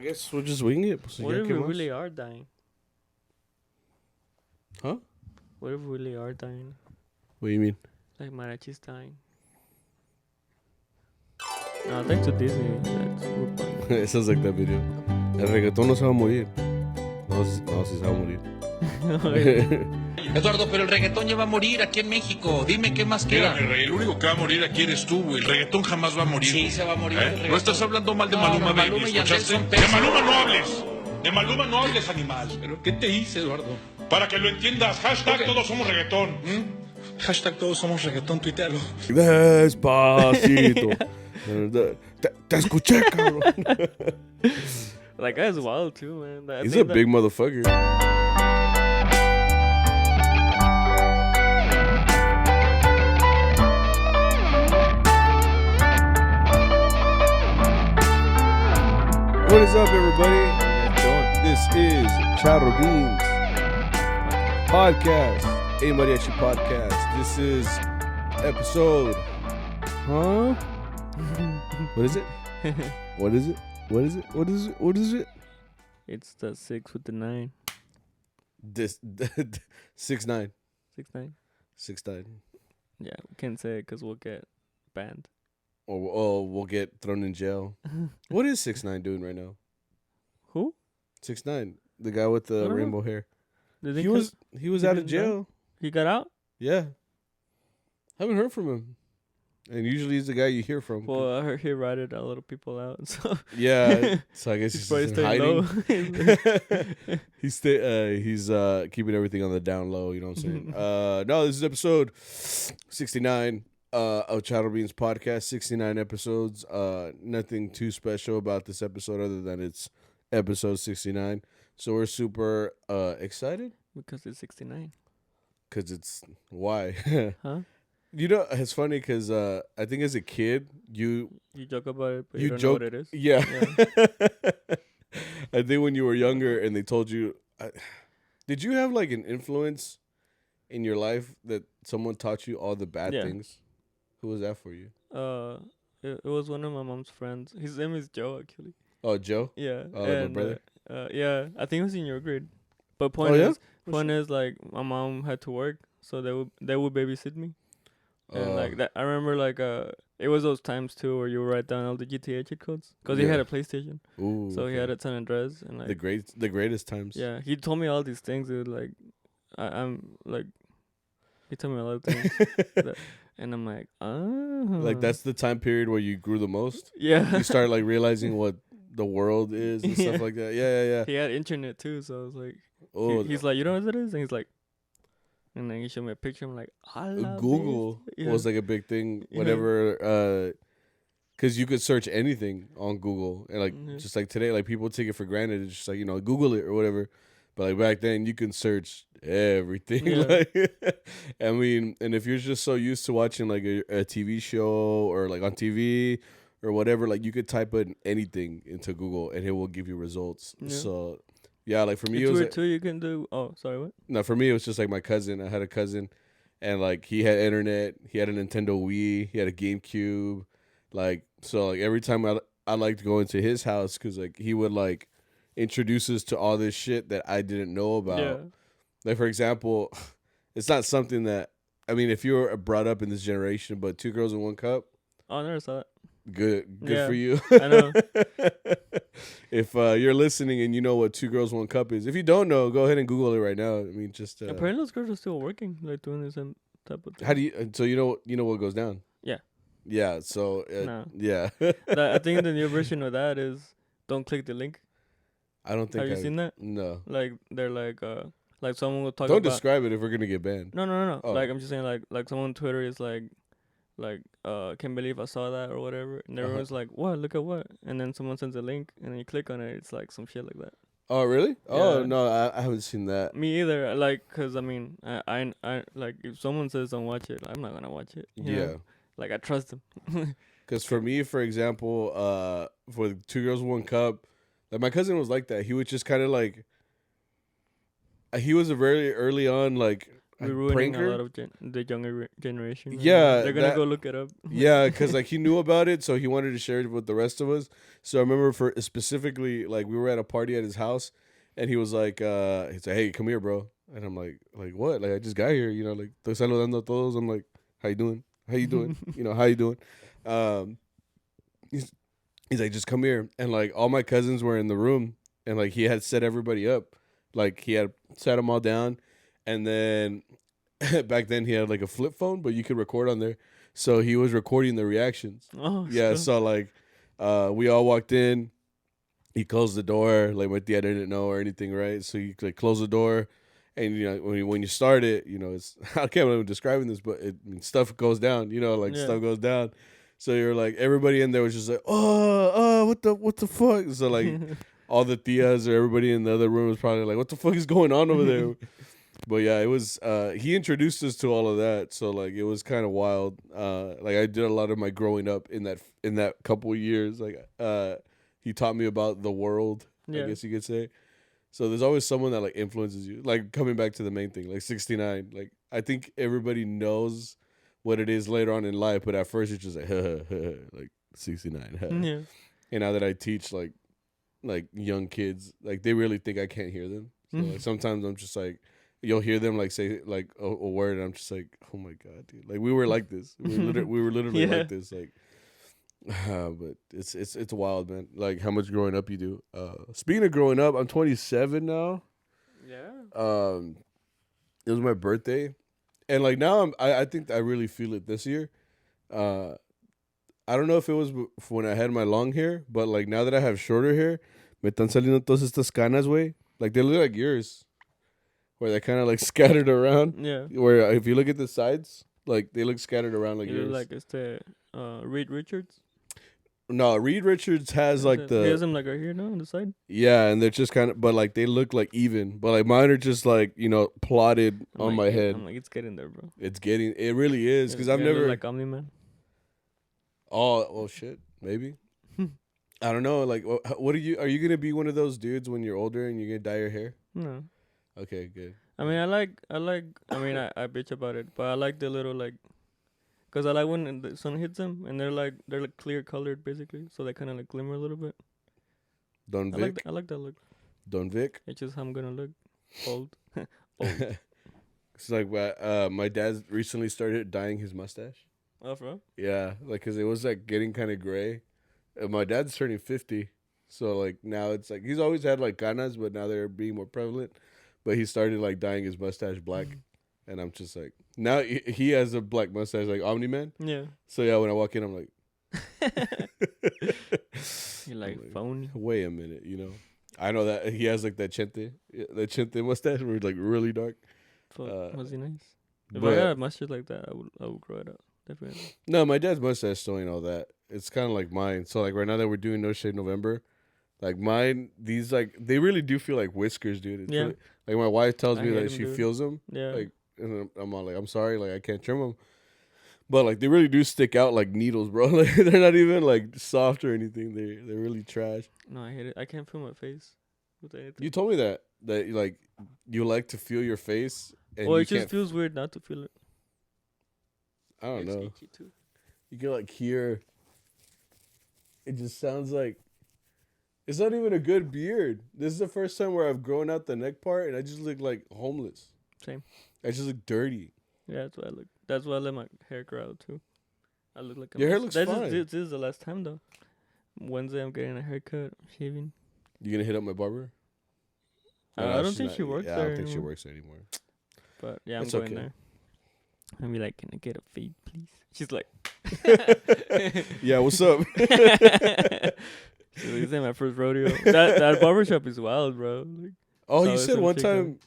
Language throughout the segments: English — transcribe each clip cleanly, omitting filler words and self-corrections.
I guess we'll just wing it. What if we really are dying? Huh? What if we really are dying? What do you mean? Like Mariachi's dying. No, thanks to Disney. That's good. It sounds like that video. El reggaetón no se va a morir. No, sí se va a morir. Eduardo, pero el reggaetón ya va a morir aquí en México. Dime qué más queda. Mira, mi rey, el único que va a morir aquí eres tú, güey. El reggaetón jamás va a morir. Sí, se va a morir. No estás hablando mal de Maluma, baby. Maluma y ¿Escuchaste? Yandel son De pésimos. Maluma no hables. De Maluma no hables, animal. ¿Pero qué te hice, Eduardo? Para que lo entiendas, hashtag todos somos reggaetón. Hashtag todos somos reggaetón, tuitealo. Despacito. Te escuché, cabrón. That guy's wild too, man. He's a big motherfucker. What is up, everybody? This is CharroBeans podcast, a Mariachi podcast. This is episode. Huh? What is it? What is it? What is it? What is it? What is it? It's the 6 with the 9. This 6'9". 6'9". 6'9". Yeah, we can't say it because we'll get banned. Or we'll get thrown in jail. What is 6'9" doing right now? Who? 6'9", the guy with the rainbow hair. He was out of jail. He got out? Yeah. Haven't heard from him. And usually he's the guy you hear from. Well, I heard he ratted a lot of people out. So yeah, so I guess he's probably in staying hiding. low. He's keeping everything on the down low. You know what I'm saying? No, this is episode 69 of CharroBeans podcast. 69 episodes. Nothing too special about this episode other than it's episode 69. So we're super excited Because it's 69. because it's why. Huh? You know, it's funny because I think as a kid, you joke about it, but you don't joke, know what it is. Yeah. I think when you were younger and they told you, did you have like an influence in your life that someone taught you all the bad things? Who was that for you? It was one of my mom's friends. His name is Joe, actually. Oh, Joe? Yeah. Oh, my brother? Yeah, I think it was in your grade. But point is, like, my mom had to work, so they would babysit me. And like that, I remember like it was those times too where you would write down all the GTA cheat codes because he had a PlayStation. Ooh, so he had a San Andreas and like the greatest times. Yeah, he told me all these things. Dude, like I'm like he told me a lot of things, and I'm like, like that's the time period where you grew the most. Yeah, you start like realizing what the world is and stuff like that. Yeah. He had internet too, so I was like, he's like, you know what it is, and he's like. And then he showed me a picture. I'm like, I love Google was like a big thing whenever, because you could search anything on Google. And like, just like today, like people take it for granted. It's just like, Google it or whatever. But like back then, you can search everything. Yeah. Like, I mean, and if you're just so used to watching like a TV show or like on TV or whatever, like you could type in anything into Google and it will give you results. Yeah. So... yeah, like for me, it was weird too. You can do. Oh, sorry, what? No, for me, it was just like my cousin. I had a cousin, and like he had internet. He had a Nintendo Wii. He had a GameCube. Like so, like every time I liked going to his house because like he would like introduce us to all this shit that I didn't know about. Yeah. Like for example, it's not something that if you were brought up in this generation, but 2 Girls in 1 Cup. Oh, I never saw it. Good for you. I know. If you're listening and you know what 2 Girls 1 Cup is, if you don't know, go ahead and Google it right now. I mean, just apparently those girls are still working, like doing the same type of thing. How do you? So you know what goes down? Yeah. Yeah. So no. Yeah. I think the new version of that is don't click the link. I don't think. Have you seen that? No. Like they're like someone will talk. Don't describe it if we're gonna get banned. No. Oh. Like I'm just saying like someone on Twitter is like can't believe I saw that or whatever, and everyone's like, what? Look at what? And then someone sends a link, and then you click on it. It's like some shit like that. Oh really? Yeah. Oh no, I haven't seen that. Me either. Like, cause I mean, I like if someone says don't watch it, I'm not gonna watch it. You know? Like I trust them. Cause for me, for example, for the 2 Girls 1 Cup, like my cousin was like that. He would just kind of like. He was a very early on like We're ruining a lot of the younger generation. Right? Yeah, they're gonna go look it up. Yeah, because like he knew about it, so he wanted to share it with the rest of us. So I remember for specifically, like we were at a party at his house, and he was like, he's like, "Hey, come here, bro." And I'm like what? Like I just got here, you know, like estoy saludando a todos. I'm like, "How you doing? How you doing? You know, how you doing?" He's like, "Just come here," and like all my cousins were in the room, and like he had set everybody up, like he had sat them all down, and then. Back then he had like a flip phone, but you could record on there. So he was recording the reactions. Oh, yeah. So like, we all walked in. He closed the door. Like my dad didn't know or anything, right? So he like closed the door, and you know when you start it, you know it's I can't believe I'm describing this, but stuff goes down. You know, like stuff goes down. So you're like everybody in there was just like, what the fuck? So like all the tias or everybody in the other room was probably like, what the fuck is going on over there? But yeah, it was. He introduced us to all of that, so like it was kind of wild. Like I did a lot of my growing up in that couple of years. Like he taught me about the world. I guess you could say. So there's always someone that like influences you. Like coming back to the main thing, like 69. Like I think everybody knows what it is later on in life, but at first it's just like like 69. Yeah. And now that I teach like young kids, like they really think I can't hear them. So like sometimes I'm just like. You'll hear them like say like a word, and I'm just like, oh my god, dude! Like we were like this, we were literally like this, like. But it's wild, man. Like how much growing up you do. Speaking of growing up, I'm 27 now. Yeah. It was my birthday, and like now I think I really feel it this year. I don't know if it was when I had my long hair, but like now that I have shorter hair, me están saliendo todas estas canas, way. Like they look like yours. Where they're kind of like scattered around. Yeah. Where if you look at the sides, like they look scattered around like you yours. Like it's the Reed Richards. No, Reed Richards has like the. He has them like right here, no, on the side. Yeah, and they're just kind of, but like they look like even, but like mine are just like plotted on my head. I'm like, it's getting there, bro. It really is because I've never like Omni Man. Oh, well, shit, maybe. I don't know. Like, what are you gonna be one of those dudes when you're older and you're gonna dye your hair? No. Okay, good. I mean, I bitch about it, but I like the little like, cause I like when the sun hits them and they're like clear colored basically, so they kind of like glimmer a little bit. Don Vic. I like that look. Don Vic. It's just how I'm gonna look old. Old. It's like my dad recently started dyeing his mustache. Oh, bro. Yeah, like cause it was like getting kind of gray. My dad's turning 50, so like now it's like he's always had like canas, but now they're being more prevalent. But he started like dyeing his mustache black, and I'm just like, now he has a black mustache like Omni Man. Yeah. So yeah, when I walk in, I'm like, you're like phony. Wait a minute, I know that he has like that chente mustache where it's like really dark. Was he nice? If I had a mustache like that, I would grow it out definitely. No, my dad's mustache still ain't all that. It's kind of like mine. So like right now that we're doing No Shave November. Like mine, these like they really do feel like whiskers, dude. It's really, like my wife tells me that she feels them. Yeah. Like, and I'm all like, I'm sorry, like I can't trim them, but like they really do stick out like needles, bro. Like they're not even like soft or anything. They're really trash. No, I hate it. I can't feel my face with anything. You told me that like you like to feel your face. And well, it just feels weird not to feel it. I don't know. You can like hear. It just sounds like. It's not even a good beard. This is the first time where I've grown out the neck part, and I just look like homeless. Same. I just look dirty. Yeah, that's why I look. That's why I let my hair grow out too. I look like your hair looks fine. This is the last time though. Wednesday, I'm getting a haircut. I'm shaving. You gonna hit up my barber? I don't think she works there. I don't think she works there anymore. But yeah, I'm going there. I'll be like, can I get a fade, please? She's like, yeah, what's up? So this ain't my first rodeo. That barbershop is wild, bro. Like, oh, you said one time.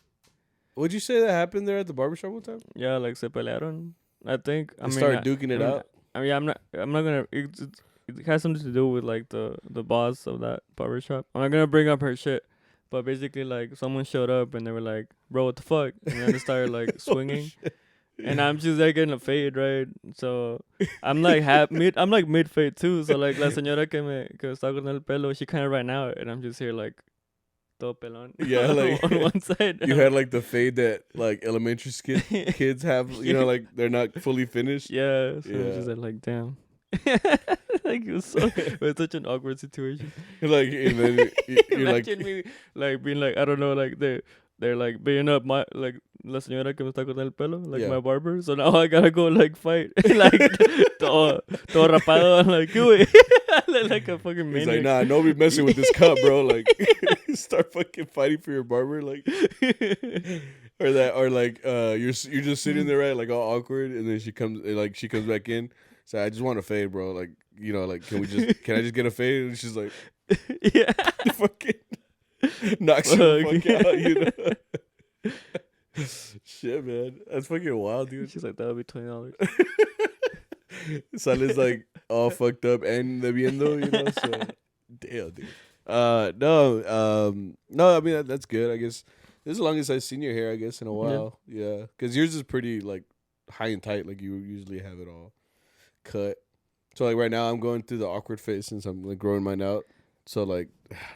What'd you say that happened there at the barbershop one time? Yeah, like se pelearon. I think. They started duking it out. I mean, I'm not gonna. It has something to do with like the boss of that barbershop. I'm not gonna bring up her shit, but basically like someone showed up and they were like, "Bro, what the fuck?" And then they started like swinging. And I'm just like getting a fade, right? So I'm like mid fade too. So like la señora que está con el pelo, she kind of ran out, and I'm just here like, todo pelón. Yeah, like on one side. You had like the fade that like elementary kids have. You know, like they're not fully finished. Yeah. So Yeah. I'm just like, damn. Like it was such an awkward situation. Like, and then you're like, Imagine me like being like, I don't know, like they're like beating up my like la señora que me está cortando el pelo, like my barber. So now I gotta go like fight, like todo rapado. I'm like, do it, like a fucking maniac. He's like, nah, nobody messing with this cut, bro. Like, start fucking fighting for your barber, like, or like, you're just sitting there, right, like all awkward, and then she comes back in. So I just want a fade, bro. Like, you know, like, can I just get a fade? And she's like, yeah, fucking knocks you the fuck out, you know. Shit, man, that's fucking wild, dude. She's like, that'll be $20. Sale's like all fucked up and debiendo, you know. So, damn, dude. No. I mean that's good. I guess as long as I've seen your hair, I guess in a while, yeah. Because yours is pretty like high and tight, like you usually have it all cut. So like right now, I'm going through the awkward phase since I'm like growing mine out. So like,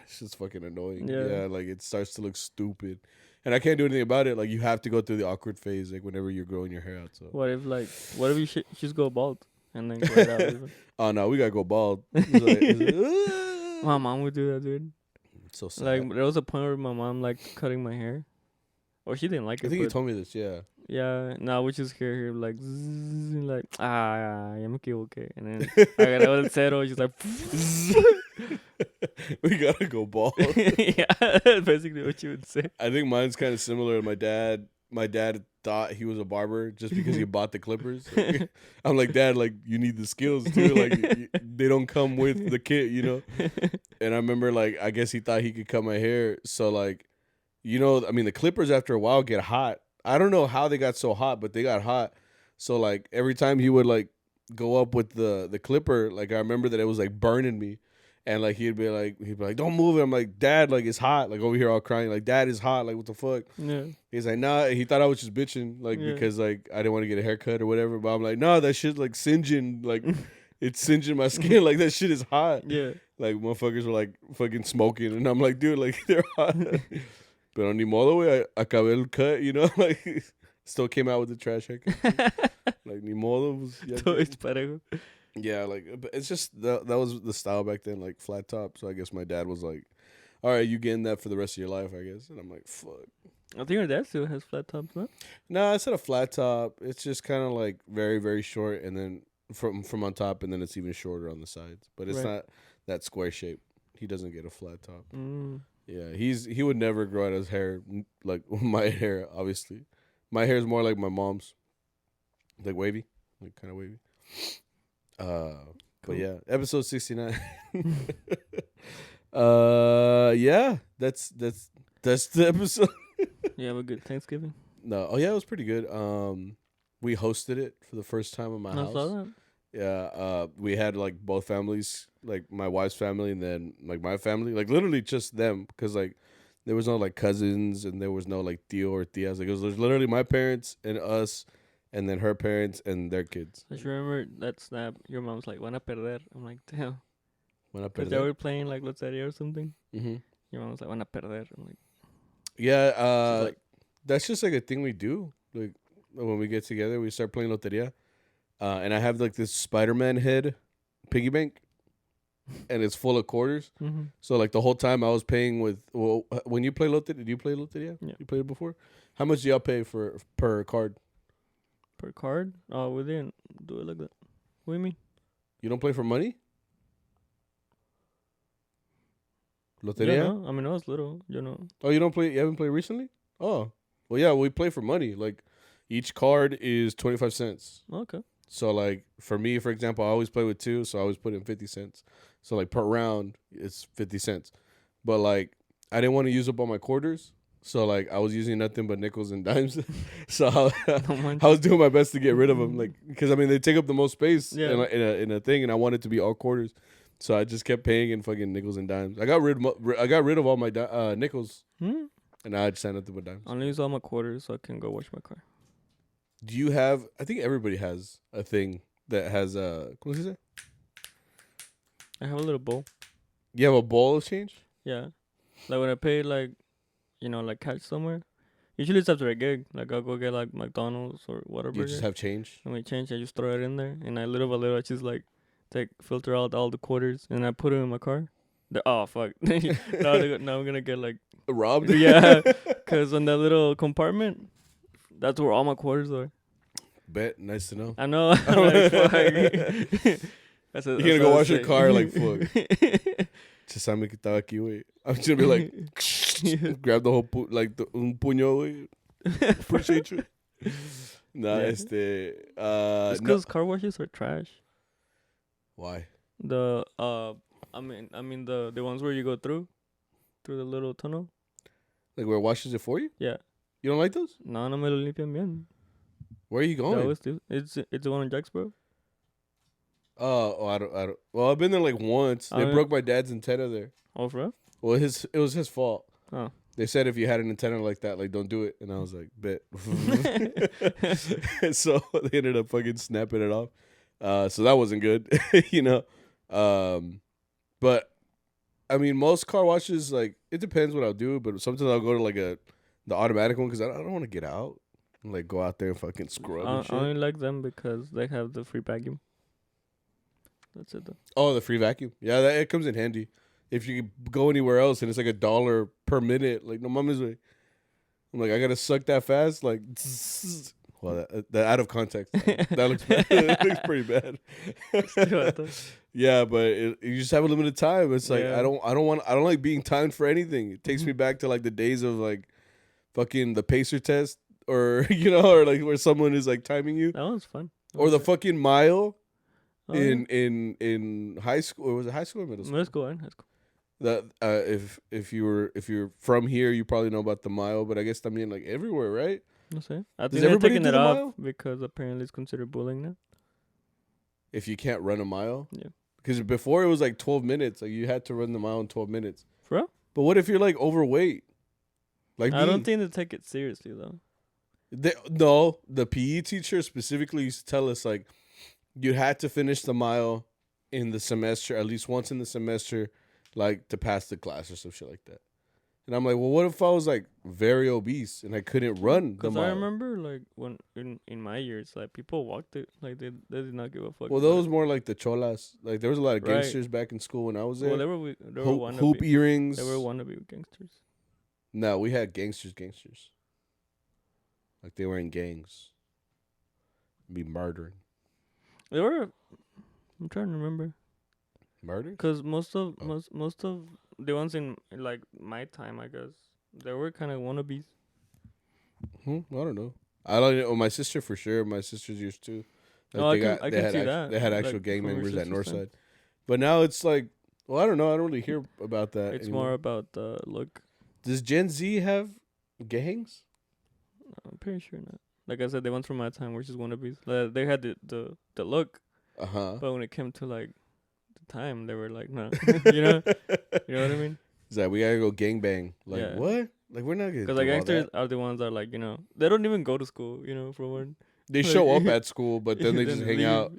it's just fucking annoying. Yeah, like it starts to look stupid. And I can't do anything about it. Like you have to go through the awkward phase, like whenever you're growing your hair out. So what if you just go bald and then grow it out? Oh no, we gotta go bald. My mom would do that, dude. It's so sad. Like there was a point where my mom liked cutting my hair. Or she didn't like it. I think you told me this, yeah. Yeah, now we just hear her like, zzz, like, ya me equivoqué. And then agarraba el cero, she's like, we gotta go bald. Yeah, that's basically what you would say. I think mine's kind of similar. My dad thought he was a barber just because he bought the clippers. Like, I'm like, Dad, like you need the skills too. Like they don't come with the kit, you know. And I remember, like, I guess he thought he could cut my hair. So like, you know, I mean, the clippers after a while get hot. I don't know how they got so hot, but they got hot. So like every time he would like go up with the clipper, like I remember that it was like burning me. And like he'd be like, don't move it. I'm like, Dad, like it's hot. Like over here all crying, like Dad is hot. Like what the fuck? Yeah. He's like, nah. He thought I was just bitching, like because like I didn't want to get a haircut or whatever. But I'm like, nah, that shit like singeing, like it's singeing my skin. Like that shit is hot. Yeah. Like motherfuckers were like fucking smoking, and I'm like, dude, like they're hot. Pero ni modo, güey. I acabé el cut, you know, like still came out with the trash haircut. Like ni modo. Todo es parejo. Yeah, like it's just that was the style back then, like flat top. So I guess my dad was like, "All right, you getting that for the rest of your life, I guess." And I'm like, "Fuck." I think your dad still has flat tops, no? No, it's not a flat top. It's just kind of like very, very short, and then from on top, and then it's even shorter on the sides. But it's not that square shape. He doesn't get a flat top. Yeah, he would never grow out his hair like my hair. Obviously, my hair is more like my mom's, like wavy, like kind of wavy. Cool. But yeah, episode 69. Yeah, that's the episode. You have a good Thanksgiving? No, oh yeah, it was pretty good. We hosted it for the first time in my house. Saw that. Yeah, we had like both families, like my wife's family and then like my family, like literally just them, because like there was no like cousins and there was no like tío or tías. Like it was literally my parents and us, and then her parents and their kids. I just remember that snap. Your mom's like, "Van a perder." I'm like, damn. Van a Because they were playing like Loteria or something. Mm-hmm. Your mom was like, "Van a perder." I'm like, yeah, like, that's just like a thing we do. Like when we get together, we start playing Loteria. And I have like this Spider-Man head piggy bank, and it's full of quarters. mm-hmm. So like the whole time I was paying with. Well, when you play Loteria, did you play Loteria? Yeah. You played it before. How much do y'all pay per card? Per card? Oh, we didn't do it like that. What do you mean? You don't play for money? Loteria? Yeah, no. I mean, I was little, you know. Oh, you don't play? You haven't played recently? Oh, well, yeah, we play for money. Like each card is 25 cents. Okay. So like for me, for example, I always play with 2, so I always put in 50 cents. So like per round, it's 50 cents. But like I didn't want to use up all my quarters, so like I was using nothing but nickels and dimes. So I was doing my best to get rid of them, like because I mean they take up the most space in a thing, and I want it to be all quarters. So I just kept paying in fucking nickels and dimes. I got rid of all my nickels, and I just had nothing but dimes. I only use all my quarters so I can go wash my car. Do you have? I think everybody has a thing that has ¿cómo se dice? I have a little bowl. You have a bowl of change? Yeah. Like when I pay like, like cash somewhere. Usually it's after a gig. Like I'll go get like McDonald's or whatever. You just have change. And we change, I just throw it in there, and I little by little I just like filter out all the quarters, and I put it in my car. Oh fuck! now I'm gonna get like robbed. Yeah, because on that little compartment, that's where all my quarters are. Bet, nice to know. I know. I'm like, fuck. You're gonna go wash your car like fuck. Sammy que estaba aquí, güey. I'm just gonna be like, grab the whole un puño, güey. Appreciate you. Nah, It's because car washes are trash. Why? The I mean the ones where you go through the little tunnel. Like where it washes it for you? Yeah. You don't like those? No me lo limpian bien. Where are you going? It's the one in Jacksboro. I don't. Well, I've been there like once. They broke my dad's antenna there. Oh, for real? Well, it was his fault. Oh. They said if you had an antenna like that, like don't do it. And I was like, bet. So they ended up fucking snapping it off. So that wasn't good, But I mean, most car washes, like it depends what I'll do. But sometimes I'll go to like the automatic one because I don't want to get out and like go out there and fucking scrub and shit. I only like them because they have the free vacuum. That's it though. Oh, the free vacuum. Yeah, it comes in handy. If you go anywhere else and it's like $1 per minute, like no mama's way. I'm like, I gotta suck that fast, like. Well, that out of context, that looks bad. It looks pretty bad. Yeah, but you just have a limited time. It's like I don't like being timed for anything. It takes me back to like the days of like fucking the pacer test, or or like where someone is like timing you. That one's fun. Or the fucking mile. In high school, or was it high school or middle school? Middle school and high school. That if you're from here, you probably know about the mile, but I guess I mean like everywhere, right? I think they're taking it off because apparently it's considered bullying now. If you can't run a mile, yeah. Because before it was like 12 minutes, like you had to run the mile in 12 minutes. For real? But what if you're like overweight? Like I don't think they take it seriously though. No, the PE teacher specifically used to tell us like. You had to finish the mile in the semester, at least once in the semester, like to pass the class or some shit like that. And I'm like, well, what if I was like very obese and I couldn't run the mile? Because I remember like when in my years, like people walked it, like they did not give a fuck. Well, those more like the cholas. Like there was a lot of gangsters back in school when I was there. Well, they were hoop earrings. They were wannabe gangsters. No, we had gangsters. Like they were in gangs. Be murdering. They were. I'm trying to remember. Murder? Because most of the ones in like my time, I guess, they were kind of wannabes. I don't know. I don't know. My sister for sure. My sister's years too. Like I can see that. They had actual like, gang members at Northside. But now it's like, well, I don't know. I don't really hear about that. It's anymore. more about the look. Does Gen Z have gangs? I'm pretty sure not. Like I said, they went from my time, which is wannabes. They had the look, but when it came to like the time, they were like, no, you know what I mean? Is that we gotta go gangbang? Like what? Like we're not gonna. Because like gangsters are the ones that are like they don't even go to school. For one, they show up at school, but then they just hang out.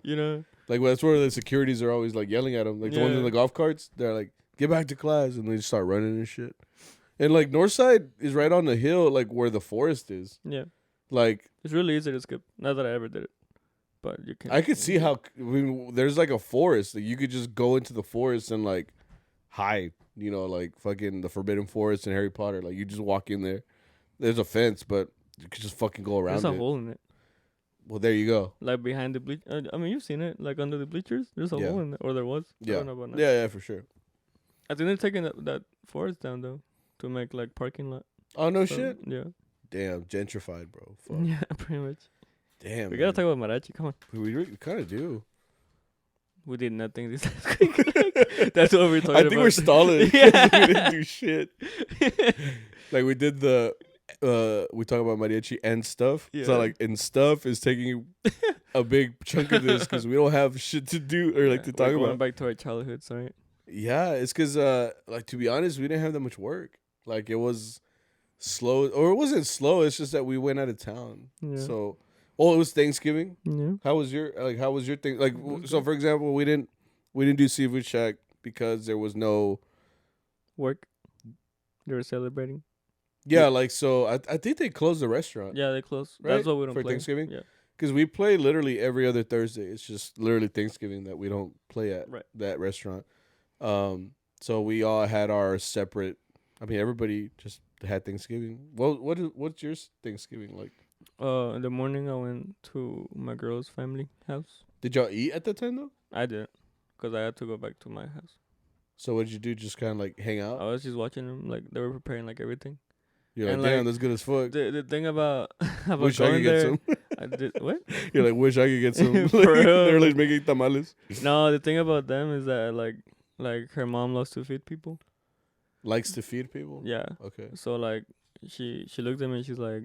Like that's where the securities are always like yelling at them. Like the ones in the golf carts, they're like, get back to class, and they just start running and shit. And like Northside is right on the hill, like where the forest is. Yeah. Like it's really easy to skip. Not that I ever did it, but you can. I could see how there's like a forest. Like you could just go into the forest and like hide. Like fucking the Forbidden Forest in Harry Potter. Like you just walk in there. There's a fence, but you could just fucking go around. There's a hole in it. Well, there you go. Like behind the bleach. I mean, you've seen it. Like under the bleachers, there's a hole in there, or there was. Yeah. I don't know about now. Yeah, for sure. I think they're taking that forest down though to make like parking lot. Oh no shit. Yeah. Damn, gentrified, bro. Fuck. Yeah, pretty much. Damn, we gotta talk about Mariachi. Come on. We kind of do. We did nothing this last week. That's what we're talking about. I think we're stalling because we didn't do shit. Like we did we talk about Mariachi and stuff. Yeah. So like, and stuff is taking a big chunk of this because we don't have shit to do or like to talk about. Going back to our childhood, sorry. Yeah, it's because like to be honest, we didn't have that much work. Like it was slow, or it wasn't slow. It's just that we went out of town. Yeah. So, it was Thanksgiving. Yeah. How was your thing? Like, so for example, we didn't do Seafood Shack because there was no work. They were celebrating. Yeah, like so. I think they closed the restaurant. Yeah, they closed. Right? That's why we don't for play Thanksgiving. Yeah, Because we play literally every other Thursday. It's just literally Thanksgiving that we don't play at that restaurant. So we all had our separate. I mean, everybody just had Thanksgiving. Well, what's your Thanksgiving like? In the morning I went to my girl's family house. Did y'all eat at that time though? I didn't, because I had to go back to my house. So what did you do? Just kind of like hang out? I was just watching them. Like, they were preparing like everything. You're like, damn, that's good as fuck. The thing about wish I could get some. I did what? You're like, wish I could get some. For real. They're like making tamales. No, the thing about them is that like her mom loves to feed people. Likes to feed people. Yeah. Okay. So like she looked at me and she's like,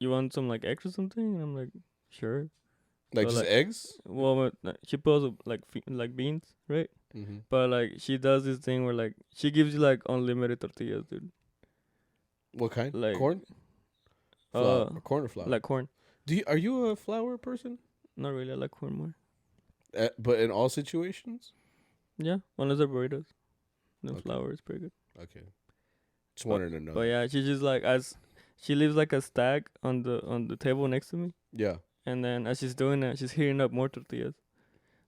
"You want some like eggs or something?" And I'm like, "Sure." Like so, just like, eggs? Well, she puts like beans, right? Mm-hmm. But like she does this thing where like she gives you like unlimited tortillas, dude. What kind? Like corn? Flour, corn or flour? Like corn. Are you a flour person? Not really. I like corn more. But in all situations? Yeah, unless they're burritos. The flour is pretty good. Okay. Just wanted to know. But yeah, she just like she leaves like a stack on the table next to me. Yeah. And then as she's doing that, she's heating up more tortillas.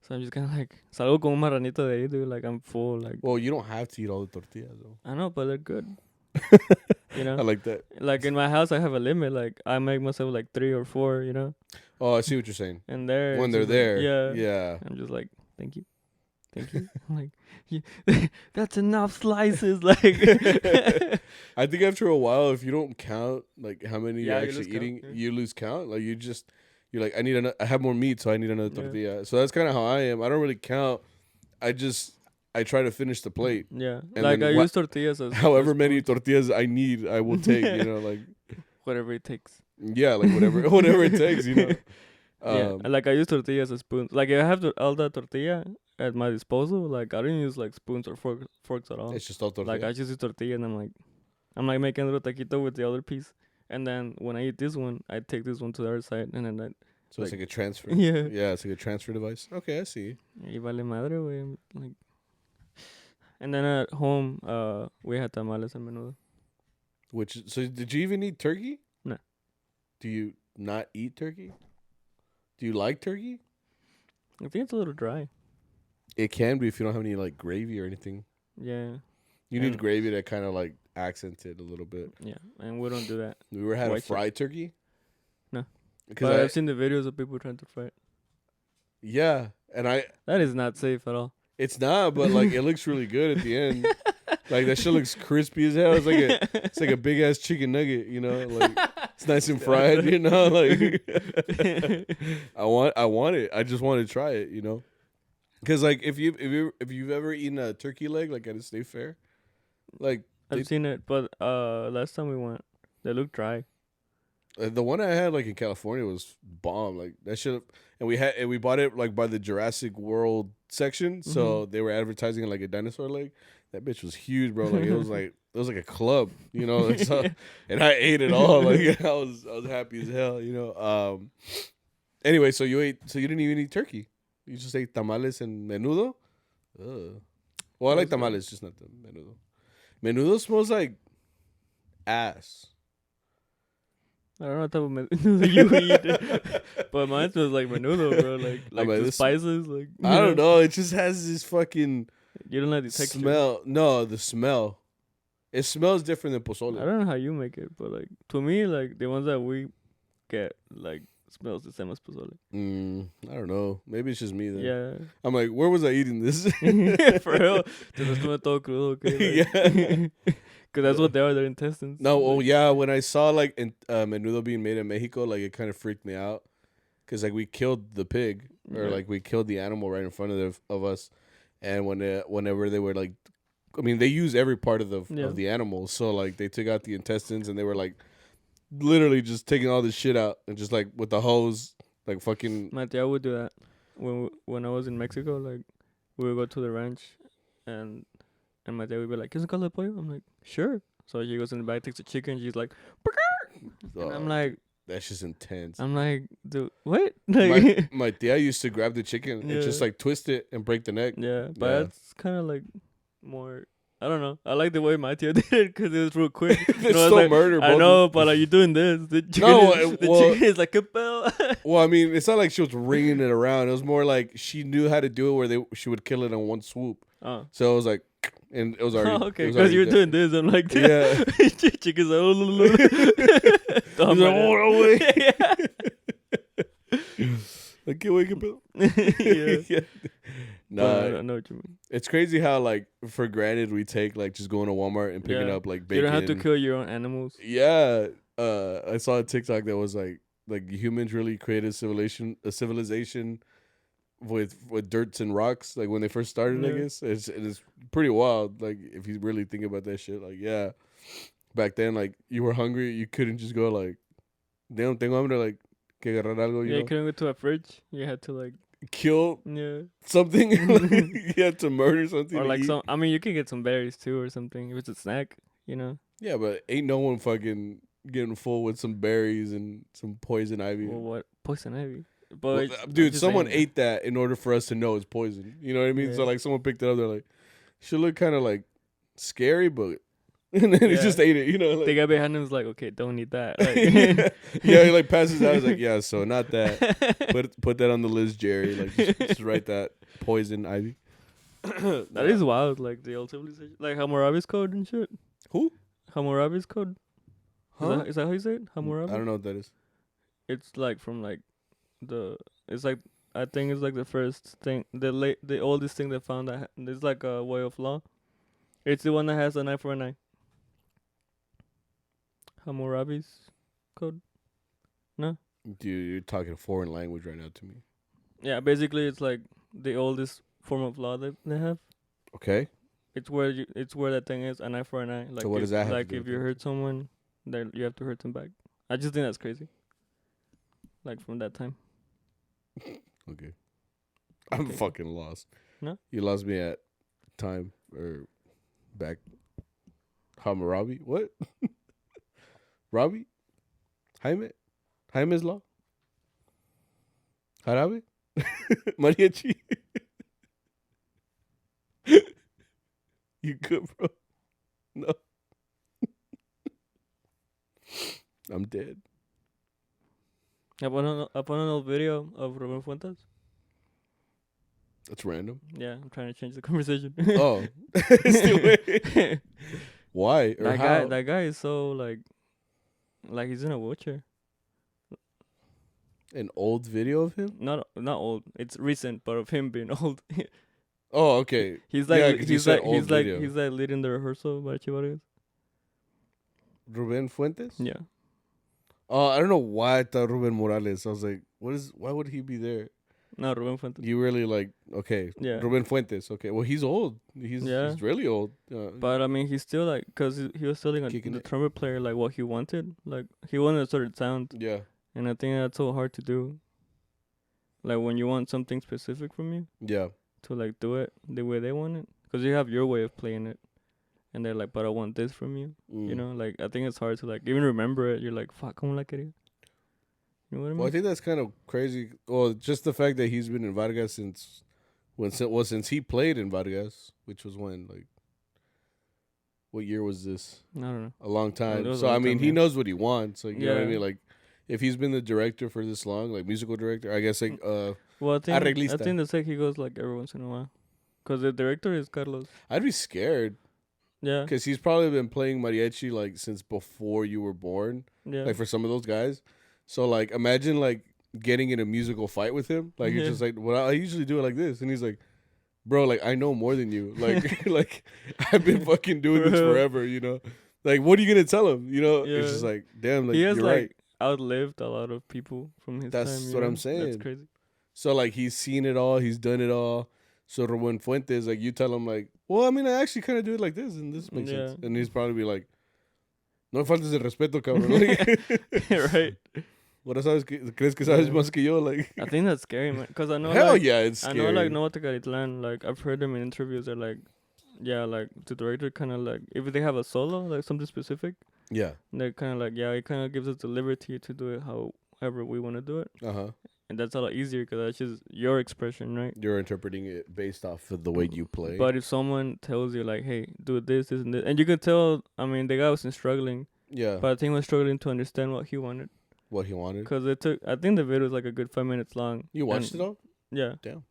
So I'm just kind of like, salgo como un marranito de ahí, dude. Like, I'm full. Like, well, you don't have to eat all the tortillas, though. I know, but they're good. You know? I like that. Like, in my house, I have a limit. Like, I make myself like 3 or 4, you know? Oh, I see what you're saying. And there. When they're there. Like, Yeah. I'm just like, thank you. Thank you. I'm like, that's enough slices. Like, I think after a while, if you don't count, like, how many you're actually eating, count, you lose count. Like, you're like, I have more meat, so I need another tortilla. So that's kind of how I am. I don't really count. I try to finish the plate. Yeah. And like, I use tortillas as however many tortillas I need, I will take, you know, like. Whatever it takes. Yeah, like whatever it takes, you know. Yeah, like I use tortillas as spoons. Like if I have all the tortilla at my disposal, like I don't use like spoons or forks at all. It's just all tortilla. Like I just use tortilla and I'm like making a little taquito with the other piece. And then when I eat this one, I take this one to the other side and then so it's like a transfer. Yeah. Yeah, it's like a transfer device. Okay, I see. Y vale madre, wey. Like, and then at home, we had tamales and menudo. So did you even eat turkey? No. Do you not eat turkey? Do you like turkey? I think it's a little dry. It can be if you don't have any like gravy or anything. Yeah. You need gravy to kind of like accent it a little bit. Yeah, and we don't do that. We ever had a fried turkey? No. Because I've seen the videos of people trying to fry it. Yeah, and that is not safe at all. It's not, but like it looks really good at the end. Like that shit looks crispy as hell. It's like a big ass chicken nugget, you know. Like it's nice and fried, you know. Like I want it. I just want to try it, you know. Because like if you've ever eaten a turkey leg like at a state fair, like I've seen it, but last time we went, they looked dry. The one I had like in California was bomb. Like that shit, and we bought it like by the Jurassic World section, so they were advertising it like a dinosaur leg. That bitch was huge, bro. Like it was like a club, you know. Like, so, and I ate it all. Like I was happy as hell, you know. Anyway, so you didn't even eat turkey. You just ate tamales and menudo. Ugh. Well, I like tamales, just not the menudo. Menudo smells like ass. I don't know what type of menudo you eat, but mine smells like menudo, bro. Like the spices, like I don't know. It just has this fucking. You don't like the texture. Smell. No, the smell. It smells different than pozole. I don't know how you make it, but like to me, like the ones that we get, like smells the same as pozole. I don't know. Maybe it's just me then. Yeah. I'm like, where was I eating this? For real. Te lo come todo crudo, okay? Like, yeah. Because that's what they are, their intestines. No, oh yeah. When I saw like menudo being made in Mexico, like it kind of freaked me out. Because like we killed the pig, or like we killed the animal right in front of us. And whenever they were like, I mean, they use every part of the animal. So like they took out the intestines and they were like literally just taking all this shit out and just like with the hose, like fucking. My tia would do that when I was in Mexico. Like we would go to the ranch and my dad would be like, "¿Quieres un caldo de pollo?" I'm like, "Sure." So she goes in the back, takes the chicken. She's like, and I'm like, that's just intense. I'm like, dude, what? Like, my tia used to grab the chicken and just like twist it and break the neck. Yeah, but that's kind of like more I don't know. I like the way my tío did it because it was real quick. It's so like, murder. I know, but like you doing this? The chicken, chicken is like a bell. Well, I mean, it's not like she was ringing it around. It was more like she knew how to do it where she would kill it in one swoop. So it was like, and it was already. Okay, because you're doing this. I'm like, yeah. Chicken's like, oh, I can't wake up. Yeah. Nah, I know what you mean. It's crazy how like for granted we take like just going to Walmart and picking up like bacon. You don't have to kill your own animals. Yeah. I saw a TikTok that was like humans really created a civilization with dirts and rocks like when they first started. I guess it's pretty wild. Like if you really think about that shit, like back then like you were hungry, you couldn't just go like, damn, tengo hambre, like que agarrar algo. You couldn't go to a fridge. You had to like kill something. You had to murder something, or like eat. some. I mean, you can get some berries too or something if it's a snack. Yeah, but ain't no one fucking getting full with some berries and some poison ivy. Well, what poison ivy? But dude, someone ate that in order for us to know it's poison. You know what I mean? Yeah. So like someone picked it up, they're like, should look kind of like scary, but and then he just ate it. You know, like, the guy behind him was like, okay, don't eat that. Like, he like passes out. He's like, yeah, so not that. Put that on the list, Jerry. Like just write that poison ivy. That is wild. Like the old civilization, like Hammurabi's code and shit. Who? Hammurabi's code. Huh? Is that how you say it? Hammurabi? I don't know what that is. It's like from like it's like I think it's like the first thing, the oldest thing they found that it's like a way of law. It's the one that has an eye for an eye. Hammurabi's code. No. Dude, you're talking foreign language right now to me. Yeah, basically it's like the oldest form of law that they have. Okay. It's where that thing is, an eye for an eye. Like so what does that have like to do if you hurt someone, then you have to hurt them back. I just think that's crazy. Like from that time. Okay. I'm fucking lost. No? You lost me at time or back. Hammurabi? What? Robbie? Jaime's law? Jarabe? Mariachi? You good, bro? No. I'm dead. I put on an old video of Ruben Fuentes. That's random. Yeah, I'm trying to change the conversation. Oh. Still waiting. Why? Or how? That guy is so like he's in a wheelchair. An old video of him? Not old. It's recent, but of him being old. Oh, okay. He's like he's leading the rehearsal. Mariachi Vargas. Ruben Fuentes? Yeah. Oh, I don't know why I thought Ruben Morales. I was like, why would he be there? No, Ruben Fuentes. You really like, okay. Yeah. Ruben Fuentes. Okay. Well, he's old. He's really old. But I mean, he's still like, because he was telling the trumpet player like what he wanted. Like, he wanted a certain sound. Yeah. And I think that's so hard to do. Like, when you want something specific from you. Yeah. To like do it the way they want it. Because you have your way of playing it. And they're like, but I want this from you. You know, like, I think it's hard to like even remember it. You're like, fuck, como la quería. You know what I mean? Well, I think that's kind of crazy. Well, just the fact that he's been in Vargas since he played in Vargas, which was when, like, what year was this? I don't know. A long time. So, I mean, he knows what he wants. Like, you know what I mean? Like, if he's been the director for this long, like, musical director, I guess, like, well, I think arreglista. that's like he goes, like, every once in a while. Because the director is Carlos. I'd be scared. Yeah. Because he's probably been playing mariachi, like, since before you were born. Yeah. Like, for some of those guys. So, like, imagine, like, getting in a musical fight with him. Like, you're just like, well, I usually do it like this. And he's like, bro, like, I know more than you. Like, like, I've been fucking doing this forever, you know? Like, what are you going to tell him? You know? Yeah. It's just like, damn, like, you're right. Outlived a lot of people from his time. That's what I'm saying. That's crazy. So, like, he's seen it all. He's done it all. So, Ruben Fuentes, like, you tell him, like, well, I mean, I actually kind of do it like this, and this makes sense. And he's probably be like, no me faltes el respeto, cabrón. Like, right. What sabes? ¿Crees que sabes más que yo? Like, I think that's scary, man. Because I know, it's scary. I know, like, Nueve Tecalitlán, like, I've heard them in interviews. They're like, like, the director kind of, like, if they have a solo, like, something specific. Yeah. They're kind of like, it kind of gives us the liberty to do it however we want to do it. and that's a lot easier because that's just your expression, right? You're interpreting it based off of the way you play. But if someone tells you like, "Hey, do this, this, and this," and you can tell, I mean, the guy wasn't struggling, yeah, but I think he was struggling to understand what he wanted. What he wanted? Because it took, I think the video was like a good 5 minutes long. You watched it all? Yeah. Damn.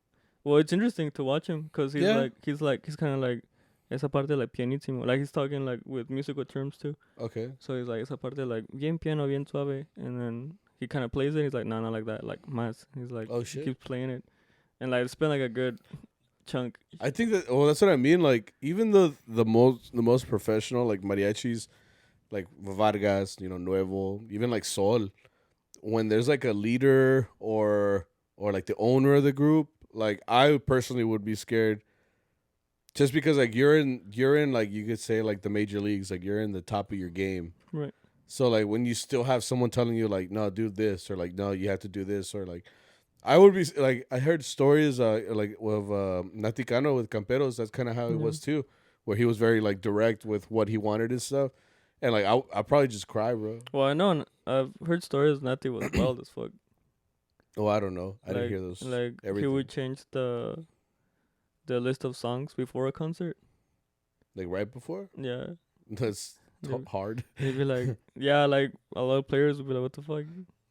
Well, it's interesting to watch him because he's Yeah. he's kind of like, esa parte like pianissimo. Like he's talking like with musical terms too. Okay. So he's like, esa parte like bien piano, bien suave. And then he kind of plays it. He's like, no, not like that. Like más. He's like, oh shit. He keeps playing it. And like, it's been like a good chunk. I think that, well, that's what I mean. Like, even the most professional, like mariachis, like Vargas, Nuevo, even like Sol, when there's like a leader or like the owner of the group, like I personally would be scared, just because like you're in like you could say like the major leagues, like you're in the top of your game, Right. So like when you still have someone telling you like, no, do this, or like, no, you have to do this, or like, I would be like, I heard stories like with Naticano with Camperos. That's kind of how it was too, where he was very like direct with what he wanted and stuff. And like I probably just cry, bro. Well, I know. I've heard stories Nati was wild as fuck. Oh, I don't know. I didn't hear those. Like everything. he would change the list of songs before a concert. Like right before? Yeah. That's hard. He'd be like, yeah, like a lot of players would be like, what the fuck?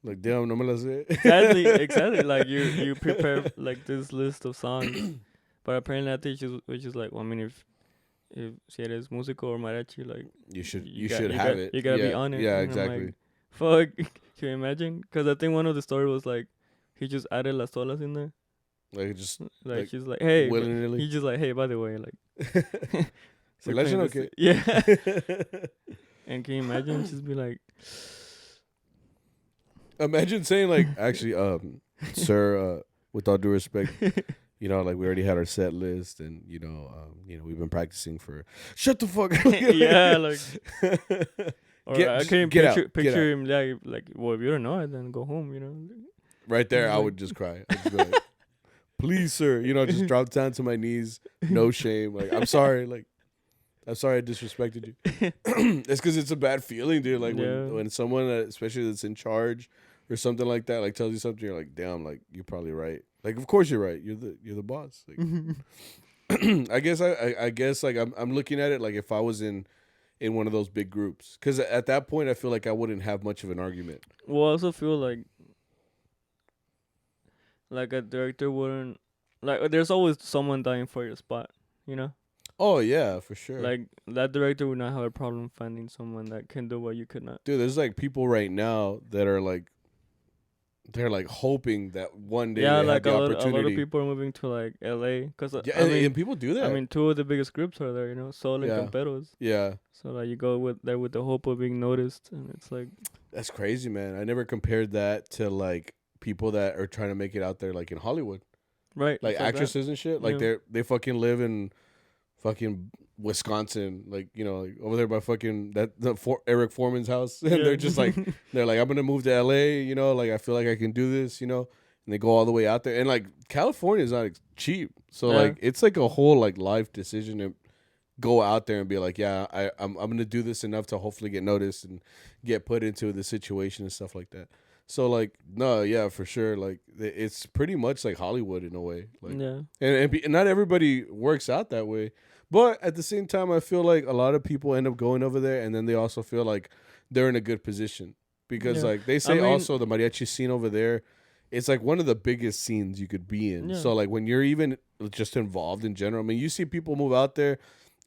Like, damn, no me la sé. Exactly. Like you prepare like this list of songs, but apparently Nati which is like, well, I mean, if si eres músico or mariachi, like you should have it. You gotta be on it. Yeah, and exactly. Fuck, can you imagine? Because I think one of the story was like he just added las solas in there. Like just like she's like, hey, willy-nilly. He just like, hey, by the way, like. Okay. Yeah. And can you imagine? Just be like. Imagine saying like, actually, sir, with all due respect, like we already had our set list, and we've been practicing for. Shut the fuck up. Yeah, like. Or I couldn't picture him like, well, if you don't know it, then go home. Right there, I would just cry. I'd just be like, please, sir, just drop down to my knees, no shame. Like, I'm sorry, I disrespected you. It's because it's a bad feeling, dude. Like when someone, especially that's in charge or something like that, like tells you something, you're like, damn, like you're probably right. Like, of course you're right. You're the boss. Like, I guess like I'm looking at it like if I was in one of those big groups, because at that point I feel like I wouldn't have much of an argument. Well, I also feel like a director wouldn't like. There's always someone dying for your spot, Oh yeah, for sure. Like that director would not have a problem finding someone that can do what you could not. Dude, there's like people right now that are like, they're like hoping that one day they like have the opportunity. A lot of people are moving to like LA because and people do that. I mean, two of the biggest groups are there, Sol and Camperos. Yeah. So like you go with the hope of being noticed, and it's like that's crazy, man. I never compared that to like people that are trying to make it out there, like in Hollywood, right? Like actresses and shit. Like they fucking live in fucking Wisconsin, like like over there by fucking Eric Foreman's house, and they're just like they're like, I'm gonna move to LA, like I feel like I can do this, and they go all the way out there, and like California is not cheap, so like it's like a whole like life decision to go out there and be like, yeah, I'm gonna do this enough to hopefully get noticed and get put into the situation and stuff like that. So like no, yeah, for sure, like it's pretty much like Hollywood in a way, like and not everybody works out that way. But at the same time, I feel like a lot of people end up going over there, and then they also feel like they're in a good position because, like, they say also the mariachi scene over there, it's like one of the biggest scenes you could be in. Yeah. So, like, when you're even just involved in general, I mean, you see people move out there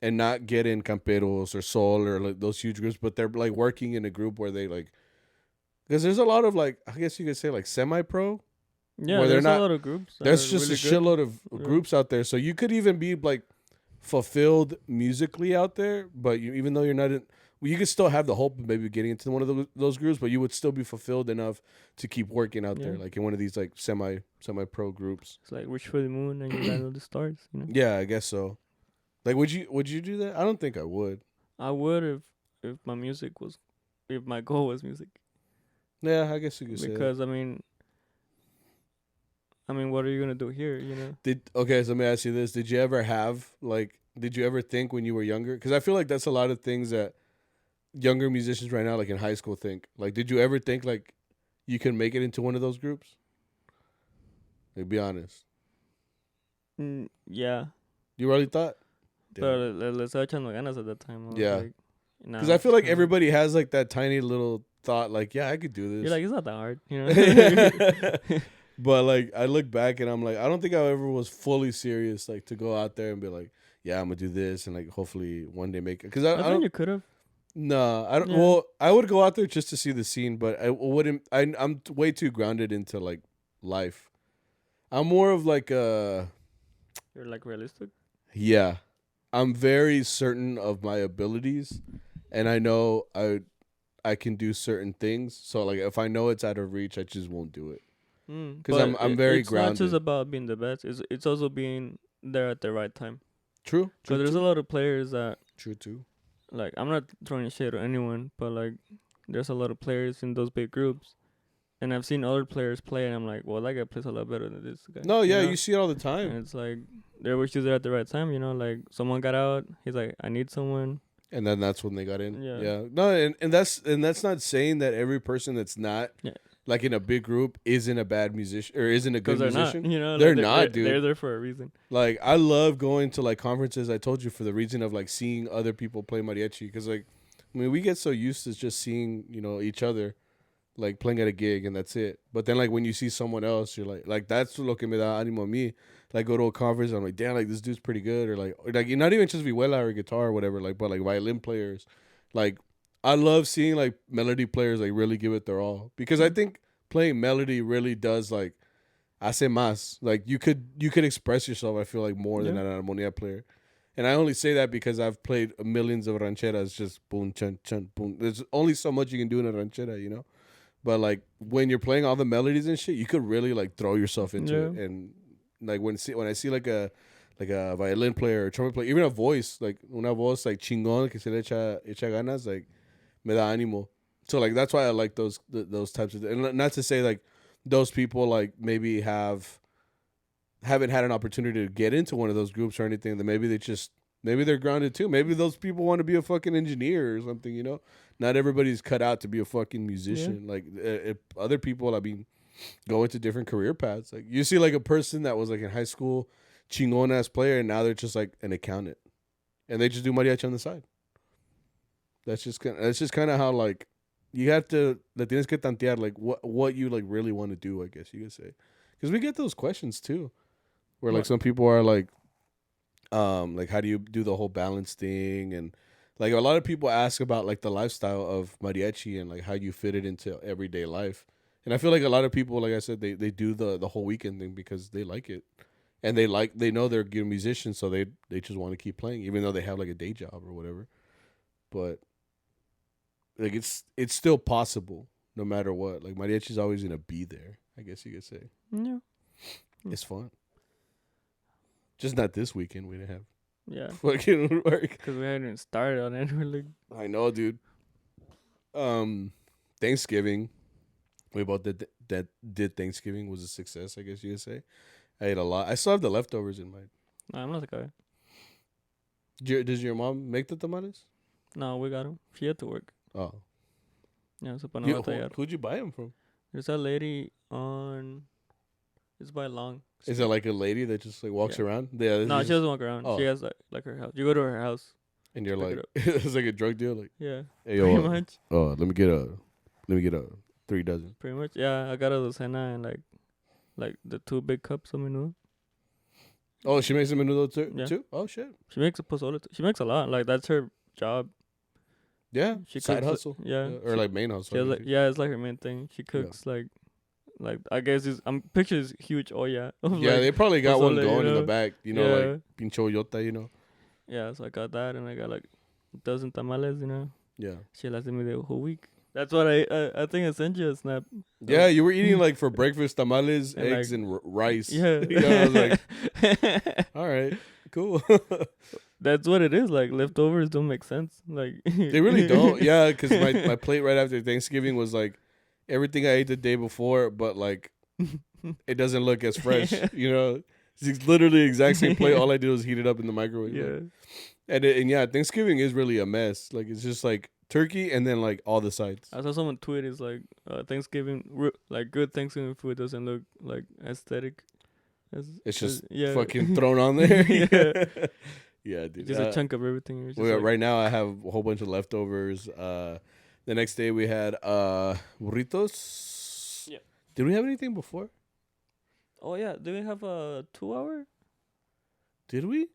and not get in Camperos or Sol or like those huge groups, but they're like working in a group where they like, because there's a lot of like, I guess you could say like semi-pro. Yeah, where there's a lot of groups. There's just a shitload of groups out there, so you could even be like fulfilled musically out there, but even though you're not in, you could still have the hope of maybe getting into one of those groups, but you would still be fulfilled enough to keep working out there, like in one of these like semi-pro groups. It's like wish for the moon and you land on the stars, Yeah, I guess so. Like, would you do that? I don't think I would. I would if my music was, if my goal was music. Yeah, I guess you could say because I mean, what are you gonna do here? Okay, so let me ask you this: did you ever think when you were younger? Because I feel like that's a lot of things that younger musicians right now, like in high school, think. Like, did you ever think like you can make it into one of those groups? Like, be honest. Yeah. You really thought? But le estaba echando ganas at that time. Yeah. Because Nah, I feel like everybody has like that tiny little thought, like, yeah, I could do this. You're like, it's not that hard, you know? But like, I look back and I'm like, I don't think I ever was fully serious, like, to go out there and be like, yeah, I'm gonna do this and like hopefully one day make it. Because I think don't. you could have. No, I don't. Yeah. Well, I would go out there just to see the scene, but I wouldn't. I'm way too grounded into like life. I'm more of like a. You're like realistic. Yeah, I'm very certain of my abilities, and I know I can do certain things. So like, if I know it's out of reach, I just won't do it. Because I'm very grounded. It's not just about being the best. It's also being there at the right time. True. Because there's a lot of players that. True too. Like, I'm not throwing shade at anyone, but like, there's a lot of players in those big groups, and I've seen other players play, and I'm like, well, that guy plays a lot better than this guy. No, yeah, you know? you see it all the time. And it's like they were just there at the right time, you know. Like, someone got out, he's like, I need someone, and then that's when they got in. Yeah. No, and that's not saying that every person that's not like in a big group isn't a bad musician or isn't a good musician. Not, you know, they're like, not, dude. They're there for a reason. Like, I love going to like conferences. I told you, for the reason of like seeing other people play mariachi, because like, I mean, we get so used to just seeing, you know, each other like playing at a gig and that's it. But then like when you see someone else, you're like that's lo que me da ánimo a mí. Like, go to a conference, I'm like, damn, like this dude's pretty good, or like not even just vihuela or guitar or whatever, like, but like violin players. Like, I love seeing like melody players like really give it their all, because I think playing melody really does like hace más. Like, you could express yourself, I feel like, more than an armonia player. And I only say that because I've played millions of rancheras, just boom, chun, chun, boom. There's only so much you can do in a ranchera, you know? But like, when you're playing all the melodies and shit, you could really like throw yourself into it. And like, when I see like a violin player or trumpet player, even a voice, like una voz like chingón que se le echa ganas, like, me da ánimo. So like, that's why I like those types of, and not to say like those people like maybe haven't had an opportunity to get into one of those groups or anything, that maybe they're grounded too. Maybe those people want to be a fucking engineer or something, you know? Not everybody's cut out to be a fucking musician. Yeah. Like, if other people, I mean, go into different career paths. Like, you see like a person that was like in high school, chingon ass player, and now they're just like an accountant, and they just do mariachi on the side. That's just kind of how, like, you have to, le tienes que tantear like what you like really want to do, I guess you could say. Because we get those questions too, where like some people are like how do you do the whole balance thing, and like a lot of people ask about like the lifestyle of mariachi and like how you fit it into everyday life. And I feel like a lot of people, like I said, they do the whole weekend thing because they like it, and they know they're good musicians, so they just want to keep playing even though they have like a day job or whatever. But like, it's still possible no matter what. Like, mariachi's always gonna be there, I guess you could say. Yeah, it's fun. Just not this weekend. We didn't have fucking work because we hadn't started on it. We're like, I know, dude. Thanksgiving, we both did Thanksgiving, was a success, I guess you could say. I ate a lot. I still have the leftovers in my. No, I'm not the guy. Does your mom make the tamales? No, we got them. She had to work. Oh. Yeah, so para no batallar. Who'd you buy them from? There's a lady on. It's by Long. Is it like a lady that just like walks around? Yeah. No, she doesn't walk around. Oh. She has like her house. You go to her house, and you're like, it's like a drug deal. Like, yeah, hey, yo, pretty much. Oh, let me get a 3 dozen. Pretty much, yeah. I got a docena and like the 2 big cups of menudo. Oh, she makes a menudo too? Oh shit. She makes a pozole. She makes a lot. Like, that's her job. Yeah, she side hustle. Yeah, or like main hustle. It's like her main thing. She cooks like I guess I'm picture this huge olla. Yeah, like, they probably got one going, you know? in the back. You know, like pincho yota. You know. Yeah, so I got that, and I got like a dozen tamales. You know. Yeah. She lasted me the whole week. That's what I think I sent you a snap. Yeah, you were eating like for breakfast tamales, and eggs, like, and rice. Yeah. You know, I was like, all right, cool. That's what it is. Like, leftovers don't make sense. Like, they really don't. Yeah, because my plate right after Thanksgiving was like everything I ate the day before, but like it doesn't look as fresh. You know, it's literally the exact same plate. All I did was heat it up in the microwave. Yeah, like. And yeah, Thanksgiving is really a mess. Like, it's just like turkey and then like all the sides. I saw someone tweet, it's like Thanksgiving, like good Thanksgiving food doesn't look like aesthetic. It's just fucking thrown on there. Yeah, dude. Just a chunk of everything. Right now, I have a whole bunch of leftovers. The next day, we had burritos. Yeah. Did we have anything before? Oh, yeah. Did we have a 2-hour? Did we?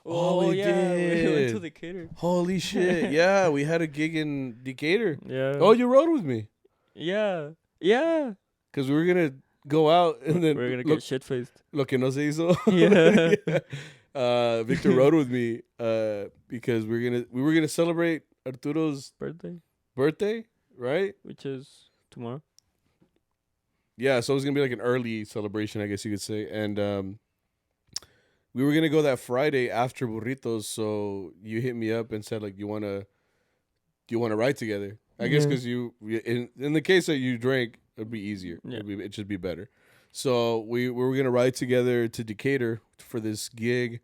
Oh, we yeah. did. We went to Decatur. Holy shit. Yeah, we had a gig in Decatur. Yeah. Oh, you rode with me. Yeah. Yeah. Because we were going to go out and then... We're going to get shit-faced. Lo que no se hizo. Yeah. Victor rode with me because we were gonna celebrate Arturo's birthday, right? Which is tomorrow. Yeah, so it was gonna be like an early celebration, I guess you could say. And we were gonna go that Friday after burritos. So you hit me up and said like, do you wanna ride together? I guess because you in the case that you drank, it'd be easier. Yeah. It'd just be better. So we were going to ride together to Decatur for this gig.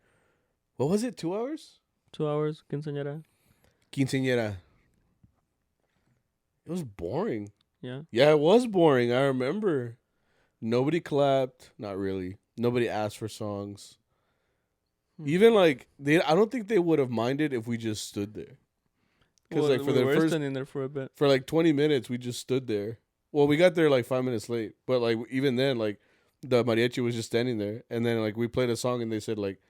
What was it, 2 hours? 2 hours, quinceañera. Quinceañera. It was boring. Yeah? Yeah, it was boring. I remember. Nobody clapped. Not really. Nobody asked for songs. Even like, I don't think they would have minded if we just stood there. Because like for we the were first... standing there for a bit. For like 20 minutes, we just stood there. Well, we got there like 5 minutes late, but like even then, like the mariachi was just standing there, and then like we played a song, and they said like,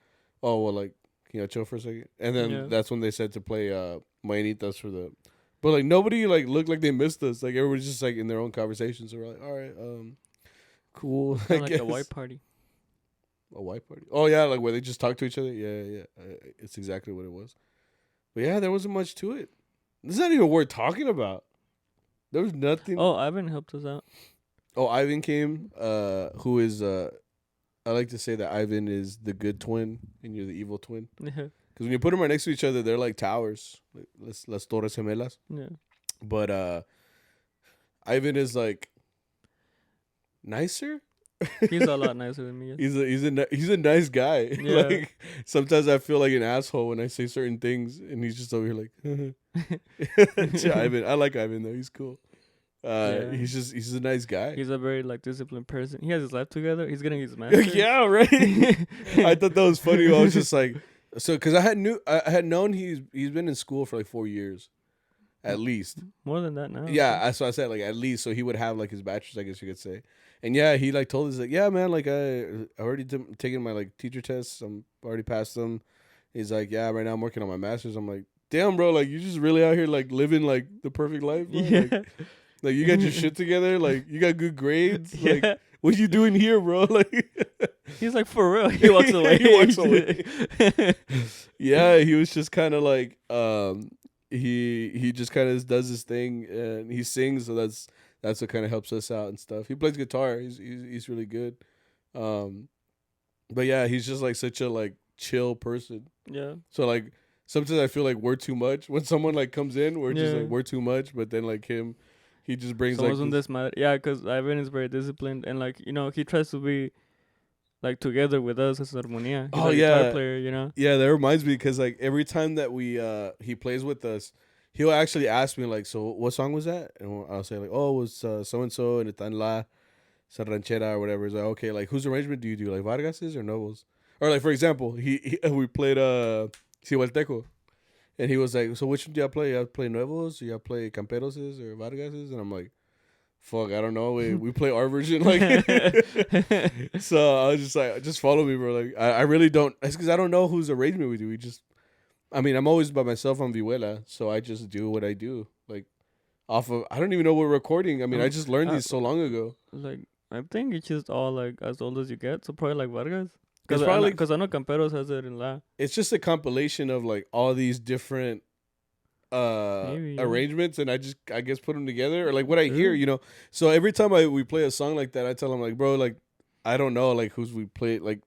"Oh well, like can you chill for a second?" And then that's when they said to play Mañanitas for the, but like nobody like looked like they missed us. Like everybody's just like in their own conversations. So we're like, all right, cool. Like a white party. A white party. Oh yeah, like where they just talk to each other. Yeah. It's exactly what it was. But yeah, there wasn't much to it. It's not even worth talking about. There was nothing. Oh, Ivan helped us out. Oh, Ivan came, who is, I like to say that Ivan is the good twin and you're the evil twin. Yeah. Because when you put them right next to each other, they're like towers. Like las torres gemelas. Yeah. But Ivan is like nicer. He's a lot nicer than me. Yeah. He's a nice guy. Yeah. Like sometimes I feel like an asshole when I say certain things, and he's just over here like. Ivan, I like Ivan though. He's cool. He's a nice guy. He's a very like disciplined person. He has his life together. He's getting his master's. Yeah, right. I thought that was funny. I was just like, so because I had known he's been in school for like 4 years, at least. More than that now. Yeah, so I said like at least, so he would have like his bachelor's, I guess you could say. And yeah, he like told us like, yeah, man, like I already taken my like teacher tests. I'm already passed them. He's like, yeah, right now I'm working on my master's. I'm like, damn, bro, like you just really out here like living like the perfect life, bro. Yeah. Like you got your shit together, like you got good grades. Yeah. Like what you doing here, bro? Like he's like for real. He walks away. He walks away. Yeah, he was just kind of like he just kind of does his thing and he sings, so that's what kind of helps us out and stuff. He plays guitar. He's really good. But yeah, he's just like such a like chill person. Yeah. So like sometimes I feel like we're too much when someone like comes in. We're just like we're too much, but then like him, he just brings like this matter. Yeah, because Ivan is very disciplined and like he tries to be like together with us as armonia. He's a guitar player, Yeah, that reminds me because like every time that we he plays with us, he'll actually ask me like, so what song was that? And I'll say like, oh, it was so and so and it's en la ranchera or whatever. It's like, okay, like whose arrangement do you do, like Vargas's or Novo's? Or like for example, we played Cihualteco, and he was like, so which one do y'all play? Y'all play Nuevos? Y'all play Camperos's or Vargas's? And I'm like, fuck, I don't know. We play our version, like. So I was just like, just follow me, bro. Like I really don't. It's because I don't know whose arrangement we do. We just, I mean, I'm always by myself on Vihuela, so I just do what I do. Like off of, I don't even know what we're recording. I mean, I just learned these so long ago. Like I think it's just all like as old as you get. So probably like Vargas. Because I know Camperos has it in La. It's just a compilation of like all these different arrangements, and I guess put them together or like what I hear, So every time we play a song like that, I tell him like, bro, like I don't know like who's we play, like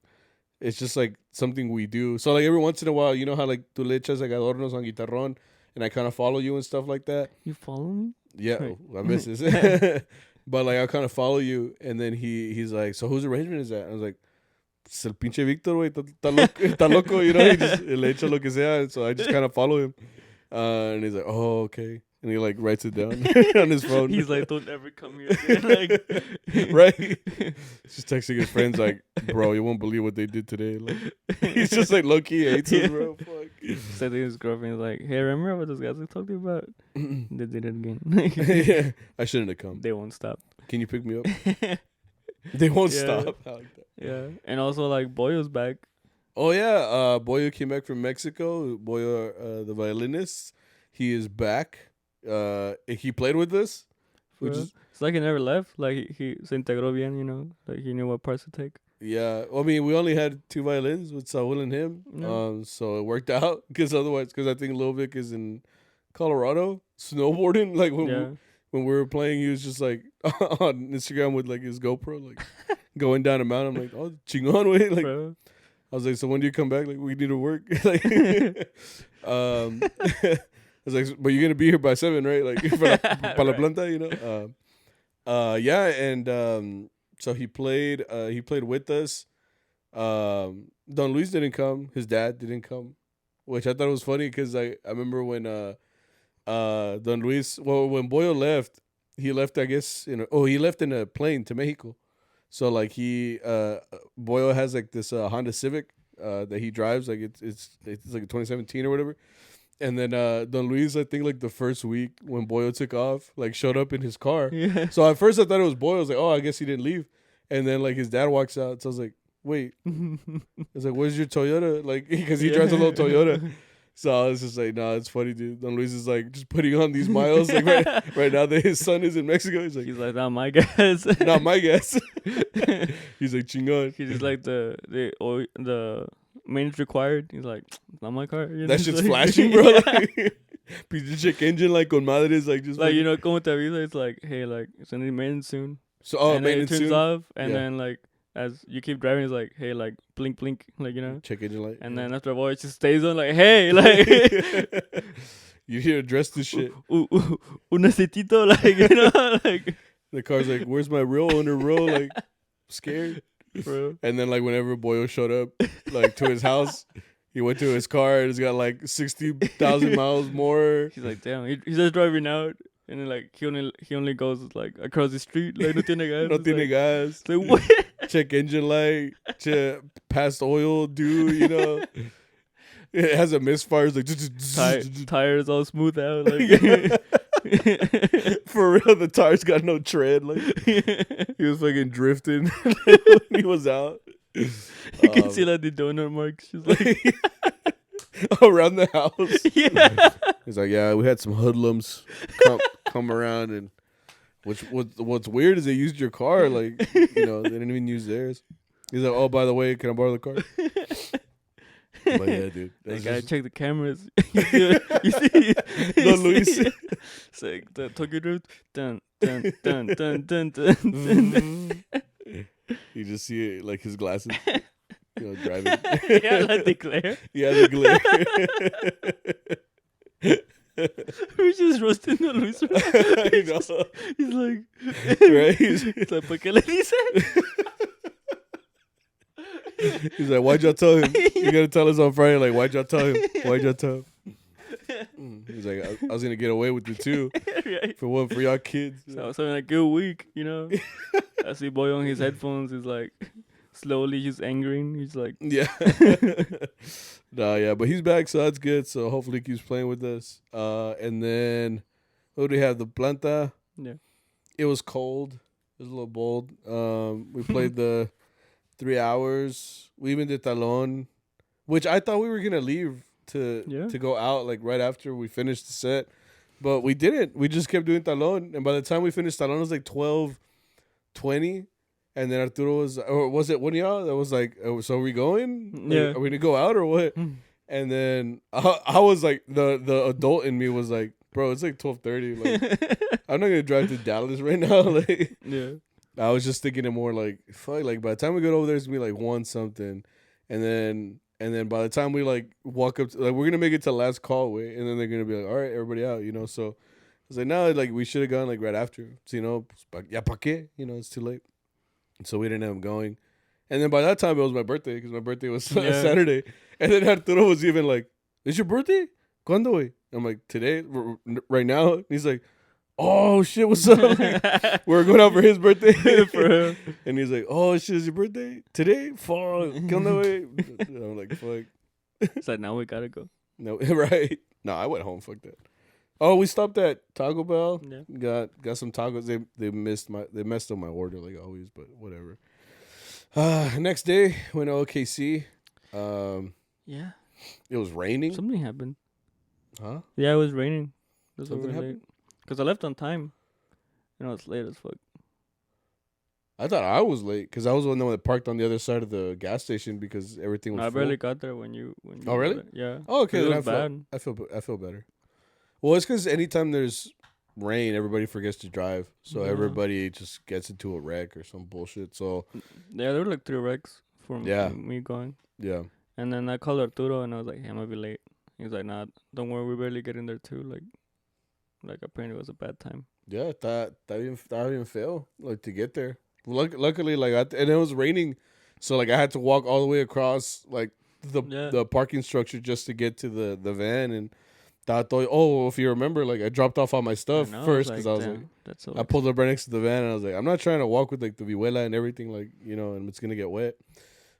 it's just like something we do. So like every once in a while, you know how like tu le echas like adornos on guitarrón, and I kind of follow you and stuff like that. You follow me? Yeah, I miss this. But like I kind of follow you, and then he's like, so whose arrangement is that? I was like, el pinche Víctor, güey, está loco, he just le echa lo que sea, so I just kind of follow him. And he's like, oh, okay. And he like writes it down on his phone. He's like, don't ever come here again. Like, right? Just texting his friends like, bro, you won't believe what they did today. Like, he's just like low key hates us, bro. Fuck. So his girlfriend's like, hey, remember what those guys I talked to you about? They did it again. Yeah, I shouldn't have come. They won't stop. Can you pick me up? They won't Yeah. stop. I like that. Yeah, and also like Boyo's back. Oh yeah, Boyo came back from Mexico. Boyo, the violinist, he is back. He played with us, which is It's like he never left. Like he se integró bien, you know. Like he knew what parts to take. yeah. I mean, we only had 2 violins with Saul and him, Yeah. so it worked out. Because I think Lil Vic is in Colorado snowboarding. Like when we were playing, he was just like on Instagram with like his GoPro, like going down a mountain. I'm like, oh, chingon, way. Like, Bro. I was like, so when do you come back? Like, we need to work. Like, I was like, but you're gonna be here by 7, right? Like, para la planta, you know. Yeah, and so he played with us. Don Luis didn't come. His dad didn't come, which I thought was funny because I remember when Don Luis, well, when Boyo left, he left, I guess, he left in a plane to Mexico. So like Boyo has like this Honda Civic that he drives, like it's like a 2017 or whatever. And then Don Luis, I think like the first week when Boyo took off, like showed up in his car. Yeah. So at first I thought it was Boyo. I was like, oh, I guess he didn't leave. And then like his dad walks out. So I was like, wait. I was like, where's your Toyota? Like, because he drives a little Toyota. So I was just like, nah, it's funny, dude. Don Luis is like just putting on these miles. Like right now that his son is in Mexico. He's like, not my gas. not my gas. He's like, chingon. He's just like the maintenance required. He's like, it's not my car. You know? That shit's like, flashing, bro. Like, piece of check engine, like con madres, like just like fucking, you know, como te avisa, it's like, hey, like it's gonna need maintenance soon. So and maintenance then it turns soon. off, and Yeah. then like as you keep driving, it's like, hey, like blink, blink, like you know. Check engine light. And then after a while, it just stays on, like, hey, like You need to address this shit. un necesito, like you know, like The car's like, where's my real owner, bro? Like, scared. bro. And then like whenever Boyo showed up, like to his house, he went to his car and it's got like 60,000 miles more. He's like, damn, he's just driving out, and then like he only goes like across the street, like no tiene gas. No It's tiene like, gas. it's like, what? Check engine light. Check past oil, dude. You know, it has a misfire. It's like Tires all smooth out, like for real. The tires got no tread. Like he was fucking drifting when he was out. You can see like the donut marks, just like Around the house. yeah. He's like, yeah, we had some hoodlums come around, and what's weird is they used your car, like, you know, they didn't even use theirs. He's like, oh, by the way, can I borrow the car? But yeah, dude, They that's gotta just, check the cameras. you see, Don Luis. It's like the Tokyo Drift. Dun dun dun dun dun dun. dun. You just see it, like his glasses, you know, driving. Yeah, like the glare. Yeah, the glare. We're just roasting the Luis. I know. He's like, Right? It's like, ¿por qué le dice? He's like, why'd y'all tell him? You gotta tell us on Friday, like, why'd y'all tell him? Why'd y'all tell him? He's like, I was gonna get away with it too. Right. For y'all kids. So something like good week, you know. I see boy on his headphones. He's like slowly he's angering. He's like, Yeah. Nah, yeah, but he's back, so that's good. So hopefully he keeps playing with us. And then what do we have? The planta. yeah, It was cold. It was a little bold. We played the 3 hours. We even did talon, which I thought we were gonna leave to go out like right after we finished the set, but we didn't. We just kept doing talon, and by the time we finished talon, it was like 12:20, and then Arturo was, or was it one of y'all that was like, oh, so are we going? Yeah. Are we gonna go out or what? And then I was like, the adult in me was like, bro, it's like 12:30. Like, I'm not gonna drive to Dallas right now. Like, yeah. I was just thinking it more like, fuck, like by the time we get over there, it's gonna be like 1 something, and then by the time we like walk up, like we're gonna make it to last call way, and then they're gonna be like, all right, everybody out, you know. So I was like, no, like we should have gone like right after, so, you know, ya pa qué, you know, it's too late. So we didn't end up going, and then by that time it was my birthday because my birthday was Saturday, and then Arturo was even like, "It's your birthday? ¿Cuándo, güey?" I'm like, today, right now? And he's like, oh shit, what's up? We're going out for his birthday. For real. And he's like, oh shit, is your birthday today? Fuck, come that way. I'm like, fuck. It's like, now we gotta go. No, right? No, I went home. Fuck that. Oh, we stopped at Taco Bell. Yeah. Got some tacos. They messed up my order like always, but whatever. Next day went to OKC. Yeah. It was raining. Something happened. Huh? Yeah, it was raining. That's Something happened? Because I left on time. You know, it's late as fuck. I thought I was late because I was the one that parked on the other side of the gas station because everything was full. I barely got there when you. Oh, really? Yeah. Oh, okay. It Then was bad. I feel better. Well, it's because anytime there's rain, everybody forgets to drive, so everybody just gets into a wreck or some bullshit. So yeah, there were like 3 wrecks from me going. Yeah. And then I called Arturo and I was like, hey, I'm gonna be late. He's like, nah, don't worry, we barely get in there too. Like apparently it was a bad time. Yeah, that didn't fail like to get there. Luckily, like and it was raining, so like I had to walk all the way across like the parking structure just to get to the van. And I thought, oh, if you remember, like I dropped off all my stuff first because I was like, that's so I pulled up right next to the van and I was like, I'm not trying to walk with like the vihuela and everything, like, you know, and it's gonna get wet.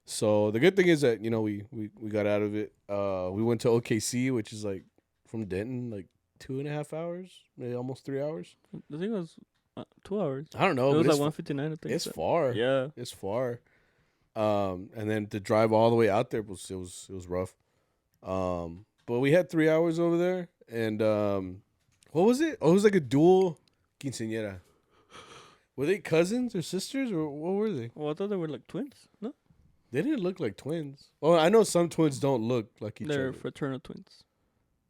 So the good thing is that, you know, we got out of it. We went to OKC, which is like from Denton, like 2.5 hours, maybe almost 3 hours. I think it was 2 hours. I don't know. It was like 159. I think it's far. Yeah, it's far. And then to drive all the way out there was rough. But we had 3 hours over there, and what was it? Oh, it was like a dual quinceañera. Were they cousins or sisters, or what were they? Well, I thought they were like twins. No, they didn't look like twins. Well, I know some twins don't look like each other. They're fraternal twins.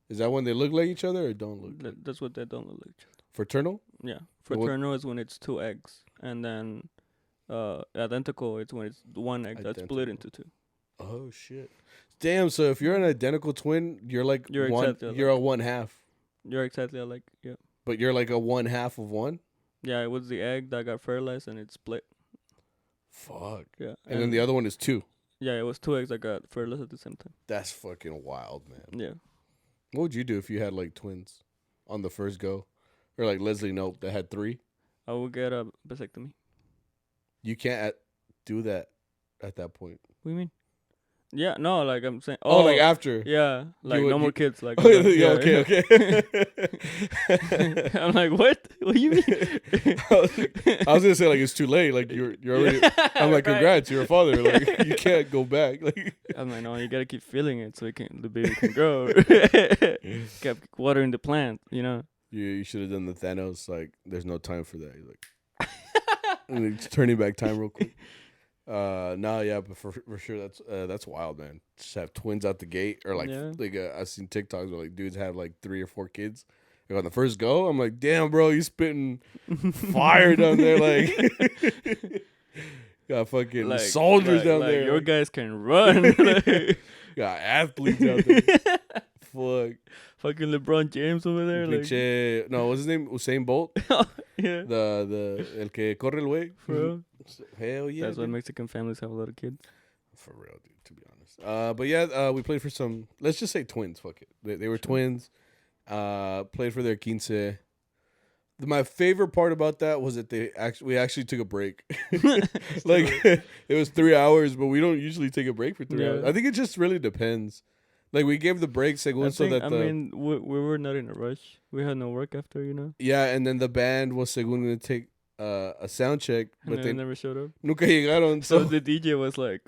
Is that when they look like each other or don't look? That's what they don't look like each other. Fraternal? Yeah, fraternal is when it's 2 eggs, and then identical it's when it's 1 egg that's split into 2. Oh shit! Damn. So if you're an identical twin, you're like you're one. Exactly you're a 1/2. You're exactly alike. Yeah. But you're like a 1/2 of one. Yeah, it was the egg that got fertilized and it split. Fuck. Yeah. And then the other one is 2. Yeah, it was 2 eggs that got fertilized at the same time. That's fucking wild, man. Yeah. What would you do if you had like twins on the first go, or like Leslie Knope that had 3? I would get a vasectomy. You can't do that at that point. What do you mean? Yeah, no, like I'm saying. Oh, like after. Yeah, like no more kids. Like. Oh, yeah, okay. I'm like, what? What do you mean? I was gonna say like it's too late. Like you're already. I'm like, congrats, you're a father. Like you can't go back. Like I'm like, no, you gotta keep feeling it so the baby can grow. Kept watering the plant, you know. You should have done the Thanos. Like, there's no time for that. You're like, and it's turning back time real quick. No, yeah, but for sure that's wild, man. Just have twins out the gate, or like I've seen TikToks where like dudes have like 3 or 4 kids. Like on the first go, I'm like, damn, bro, you spitting fire down there, like got fucking like, soldiers down there. Your guys can run. Got athletes out there. Fuck. Fucking LeBron James over there. Like. No, what's his name? Usain Bolt. Yeah. The el que corre el güey. Bro. Hell yeah. That's why Mexican families have a lot of kids. For real, dude, to be honest. But yeah, we played for some, let's just say twins, fuck it. They were twins. Played for their quince. My favorite part about that was that we actually took a break. Like it was 3 hours, but we don't usually take a break for 3 hours. I think it just really depends. Like we gave the break según so that we were not in a rush. We had no work after, you know. Yeah, and then the band was según going to take a sound check, but they never showed up. Nunca llegaron. So the DJ was like,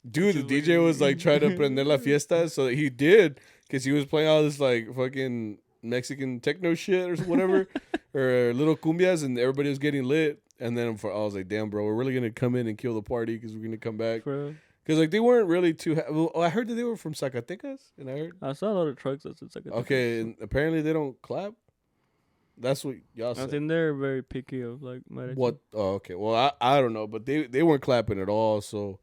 dude, the DJ was like trying to prender la fiesta, so he did, because he was playing all this like fucking Mexican techno shit or whatever, or little cumbias, and everybody was getting lit. And then I was like, damn, bro, we're really gonna come in and kill the party because we're gonna come back. Because like they weren't really too. I heard that they were from Zacatecas, and I saw a lot of trucks that's in Zacatecas. Okay, and apparently they don't clap. That's what y'all said. I think they're very picky of like Mariachi. What? Oh, okay. Well, I don't know, but they weren't clapping at all. So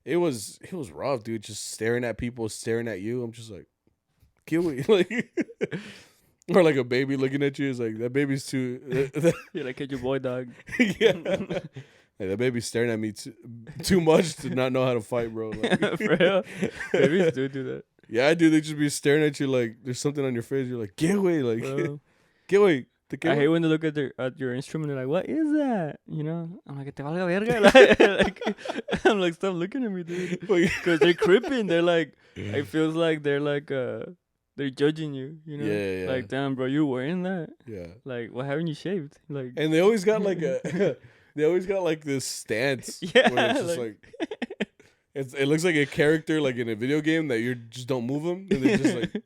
it was rough, dude. Just staring at people, staring at you. I'm just like, kill me, like, or like a baby looking at you. It's like that baby's too. You're like, get your boy, dog. Yeah. Like, that baby's staring at me too much to not know how to fight, bro. Like. For real? Babies do that. Yeah, dude, they just be staring at you like there's something on your face. You're like, get away, like, get away. I hate when they look at your instrument. They're like, "What is that?" You know, I'm like, "Te valga verga." I'm like, "Stop looking at me, dude." Because they're creeping. They're like, it feels like they're like they're judging you. You know, yeah. Like, damn, bro, you wearing that? Yeah. Like, why haven't you shaved? Like, and they always got like they always got like this stance. Yeah, where it's just like it looks like a character like in a video game that you just don't move them, and they're just like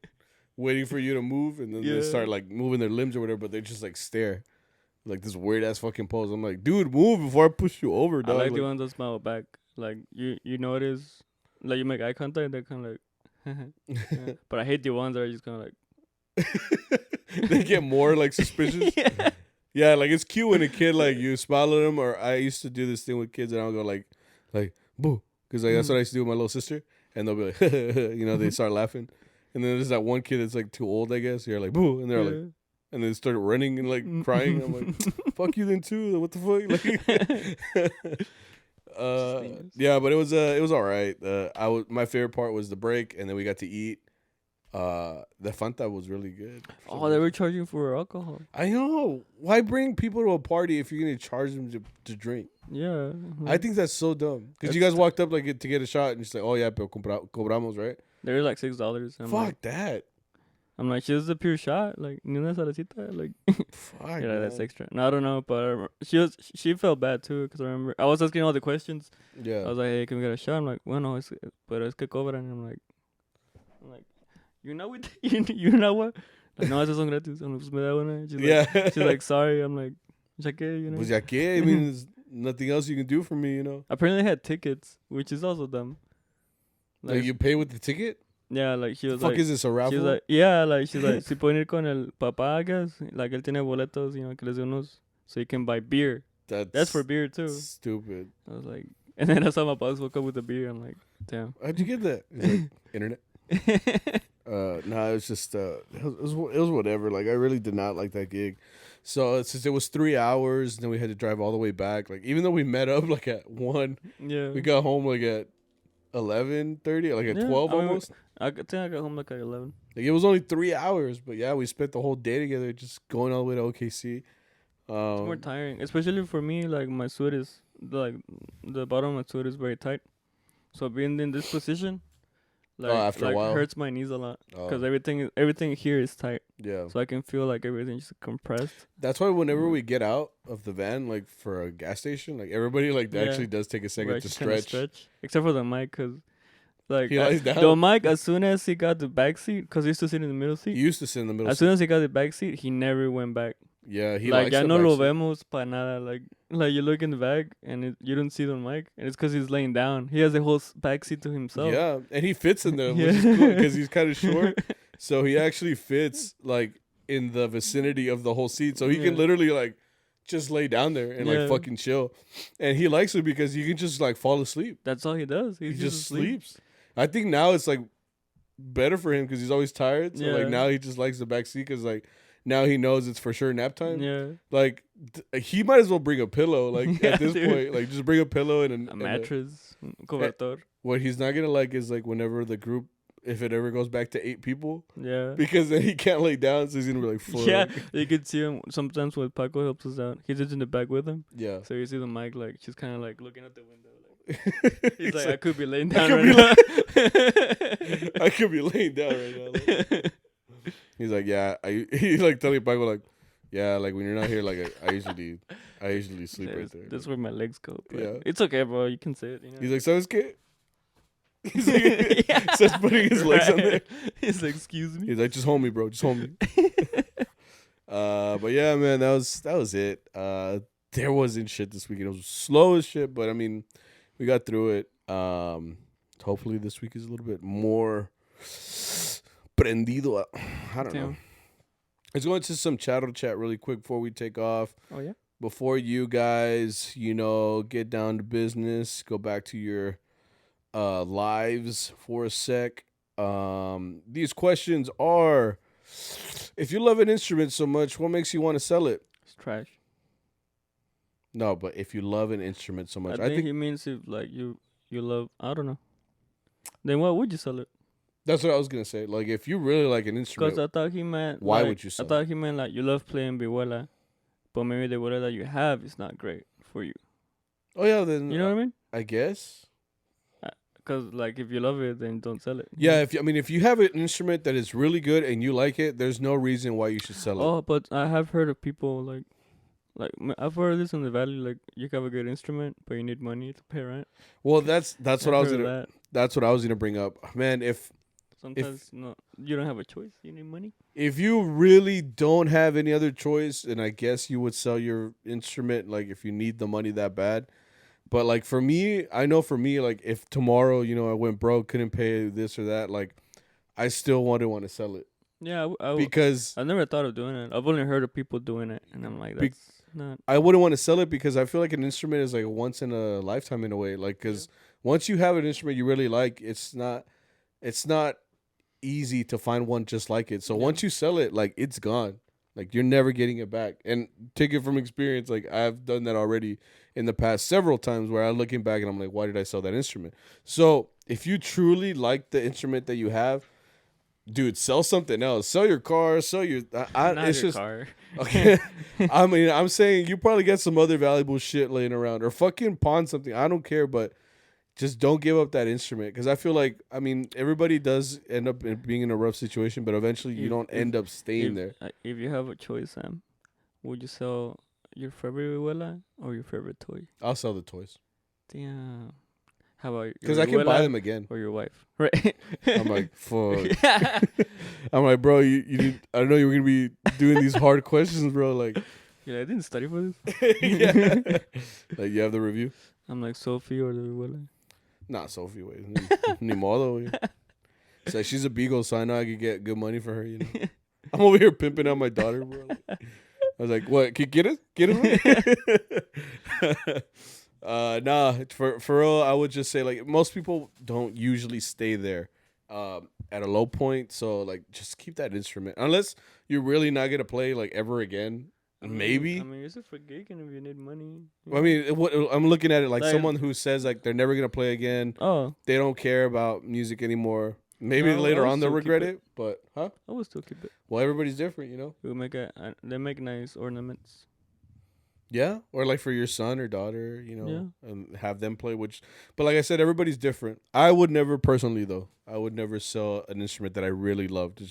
waiting for you to move, and then they start like moving their limbs or whatever, but they just like stare. Like this weird ass fucking pose. I'm like, dude, move before I push you over, dog. I like the ones that smile back. Like you notice, like you make eye contact, they're kind of like, But I hate the ones that are just kind of like. They get more like suspicious. Yeah, like it's cute when a kid like you smile at them, or I used to do this thing with kids, and I'll go like boo, because like that's what I used to do with my little sister, and they'll be like, they start laughing, and then there's that one kid that's like too old, I guess. You're like boo, and they're like. And then start running and like crying. I'm like, "Fuck you then too." What the fuck? Like, yeah, but it was all right. My favorite part was the break, and then we got to eat. The Fanta was really good. Oh, they were charging for alcohol. I know. Why bring people to a party if you're gonna charge them to drink? Yeah, I think that's so dumb. Because you guys walked up like to get a shot, and just like, "Oh yeah, pero cobramos, right?" They were like $6. Fuck that. I'm like, she's a pure shot, like ni una salecita, like. Fuck. Yeah, that's extra. No, I don't know, but she felt bad too, because I remember I was asking all the questions. Yeah. I was like, "Hey, can we get a shot?" I'm like, "Bueno, pero es que cobran." And I'm like, you know what? you know what? Like, no, esos son gratis. I'm like, pues me da una. She's like, sorry. I'm like, ya que, you know. Pues ya que, I mean, there's nothing else you can do for me, you know. Apparently, they had tickets, which is also dumb. Like you pay with the ticket? Yeah, like she was the fuck like, is this, a raffle? She was like, yeah, like she's like, si pueden ir con el papá, I guess. Like él tiene boletos, que les dé unos, so you can buy beer. That's for beer too. Stupid. I was like, and then I saw my boss woke up with the beer. I'm like, damn. How'd you get that? He's like, internet. No, it was just it was whatever. Like I really did not like that gig. So since it was 3 hours, then we had to drive all the way back. Like even though we met up like at 1, we got home like at 11:30, like at 12 almost. I think I got home like at 11. Like it was only 3 hours, but yeah, we spent the whole day together, just going all the way to OKC. It's more tiring, especially for me. Like my suit is like the bottom of my suit is very tight, so being in this position, like after a while, hurts my knees a lot because everything here is tight. Yeah, so I can feel like everything's compressed. That's why whenever we get out of the van, like for a gas station, like everybody actually does take a second to stretch, except for the mic, because. Like he lies down. The mic, as soon as he got the back seat, because he used to sit in the middle seat. He used to sit in the middle. As soon as he got the back seat, he never went back. Yeah, he like likes ya the no back lo seat. vemos pa nada. Like you look in the back and you don't see the mic, and it's because he's laying down. He has a whole back seat to himself. Yeah, and he fits in there, which is cool because he's kind of short, so he actually fits like in the vicinity of the whole seat, so he can literally like just lay down there and like fucking chill. And he likes it because he can just like fall asleep. That's all he does. He just sleeps. I think now it's like better for him because he's always tired. So like now he just likes the back seat because like now he knows it's for sure nap time. Yeah. Like he might as well bring a pillow. Like at this point, like just bring a pillow and a mattress, cobertor. What he's not gonna like is like whenever the group, if it ever goes back to 8 people. Yeah. Because then he can't lay down, so he's gonna be like, fuck. Yeah, you could see him sometimes when Paco helps us out. He sits in the back with him. Yeah. So you see the mic, like, she's kind of like looking at the window. Like, he's like, I could be laying down right now. I could be laying down right now. Like. He's like, yeah. He's like telling Paco, like, yeah, like when you're not here, like I usually sleep right there. That's where my legs go. Yeah. It's okay, bro. You can say it. You know? He's like, ¿sabes qué? He's like, starts putting his legs on there. He's like, excuse me. He's like, just hold me, bro. Just hold me. But yeah, man, that was it. There wasn't shit this weekend. It was slow as shit, but I mean, we got through it. Hopefully this week is a little bit more prendido. I don't know. Let's go into some Charro chat really quick before we take off. Oh, yeah? Before you guys, get down to business, go back to your lives for a sec. These questions are, if you love an instrument so much, what makes you want to sell it? It's trash. No, but if you love an instrument so much, I think he means if like you love, I don't know. Then why would you sell it? That's what I was gonna say. Like, if you really like an instrument, Because I thought he meant. why like, would you sell I thought he meant like you love playing vihuela, but maybe the vihuela that you have is not great for you. Oh yeah, then You know what I mean? I guess. Because like if you love it, then don't sell it. Yeah, if you have an instrument that is really good and you like it, there's no reason why you should sell it. Oh, but I have heard of people I've heard this in the valley. Like you have a good instrument, but you need money to pay rent. Well, that's what I was gonna. That. That's what I was gonna bring up, man. Sometimes you don't have a choice. You need money. If you really don't have any other choice, then I guess you would sell your instrument. Like if you need the money that bad. But like for me, I know for me, like if tomorrow, I went broke, couldn't pay this or that, like I still wouldn't want to sell it. Yeah, because I never thought of doing it. I've only heard of people doing it, and I'm like, that's not. I wouldn't want to sell it because I feel like an instrument is like once in a lifetime in a way. Like because once you have an instrument you really like, it's not easy to find one just like it. So once you sell it, like it's gone. Like you're never getting it back. And take it from experience, like I've done that already in the past several times where I'm looking back and I'm like, why did I sell that instrument? So if you truly like the instrument that you have, dude, sell something else. Sell your car. Sell your. It's just car. Okay. I mean, I'm saying you probably get some other valuable shit laying around or fucking pawn something. I don't care, but just don't give up that instrument because I feel like everybody does end up being in a rough situation, but eventually you don't end up staying there. If you have a choice, Sam, would you sell your favorite vihuela or your favorite toy? I'll sell the toys. Damn. How about because I can buy them again or your wife? Right. I'm like, fuck. I'm like, bro, you I don't know you were gonna be doing these hard questions, bro. Like, yeah, I didn't study for this. Yeah. Like, you have the review? I'm like Sophie or the vihuela. Not Sophie, wait. Ni modo. It's like she's a beagle, so I know I could get good money for her. I'm over here pimping out my daughter, bro. I was like, what? Can you get it? Get it? Nah, for real, I would just say like most people don't usually stay there at a low point. So like, just keep that instrument unless you're really not gonna play like ever again. Maybe. I mean, use it for gigging if you need money. I mean, I'm looking at it like someone who says like they're never gonna play again. Oh, they don't care about music anymore. Maybe later on they'll regret it, but I will still keep it. Well, everybody's different, We'll make they make nice ornaments. Yeah, or like for your son or daughter, and have them play. But like I said, everybody's different. I would never personally though. I would never sell an instrument that I really loved.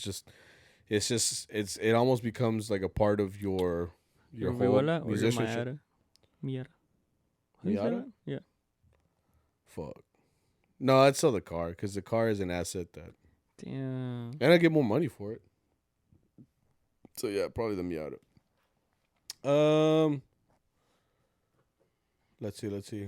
It almost becomes like a part of your whole musicianship. Miata. Yeah. Fuck. No, I'd sell the car because the car is an asset that. Damn. And I get more money for it. So yeah, probably the Miata. Let's see.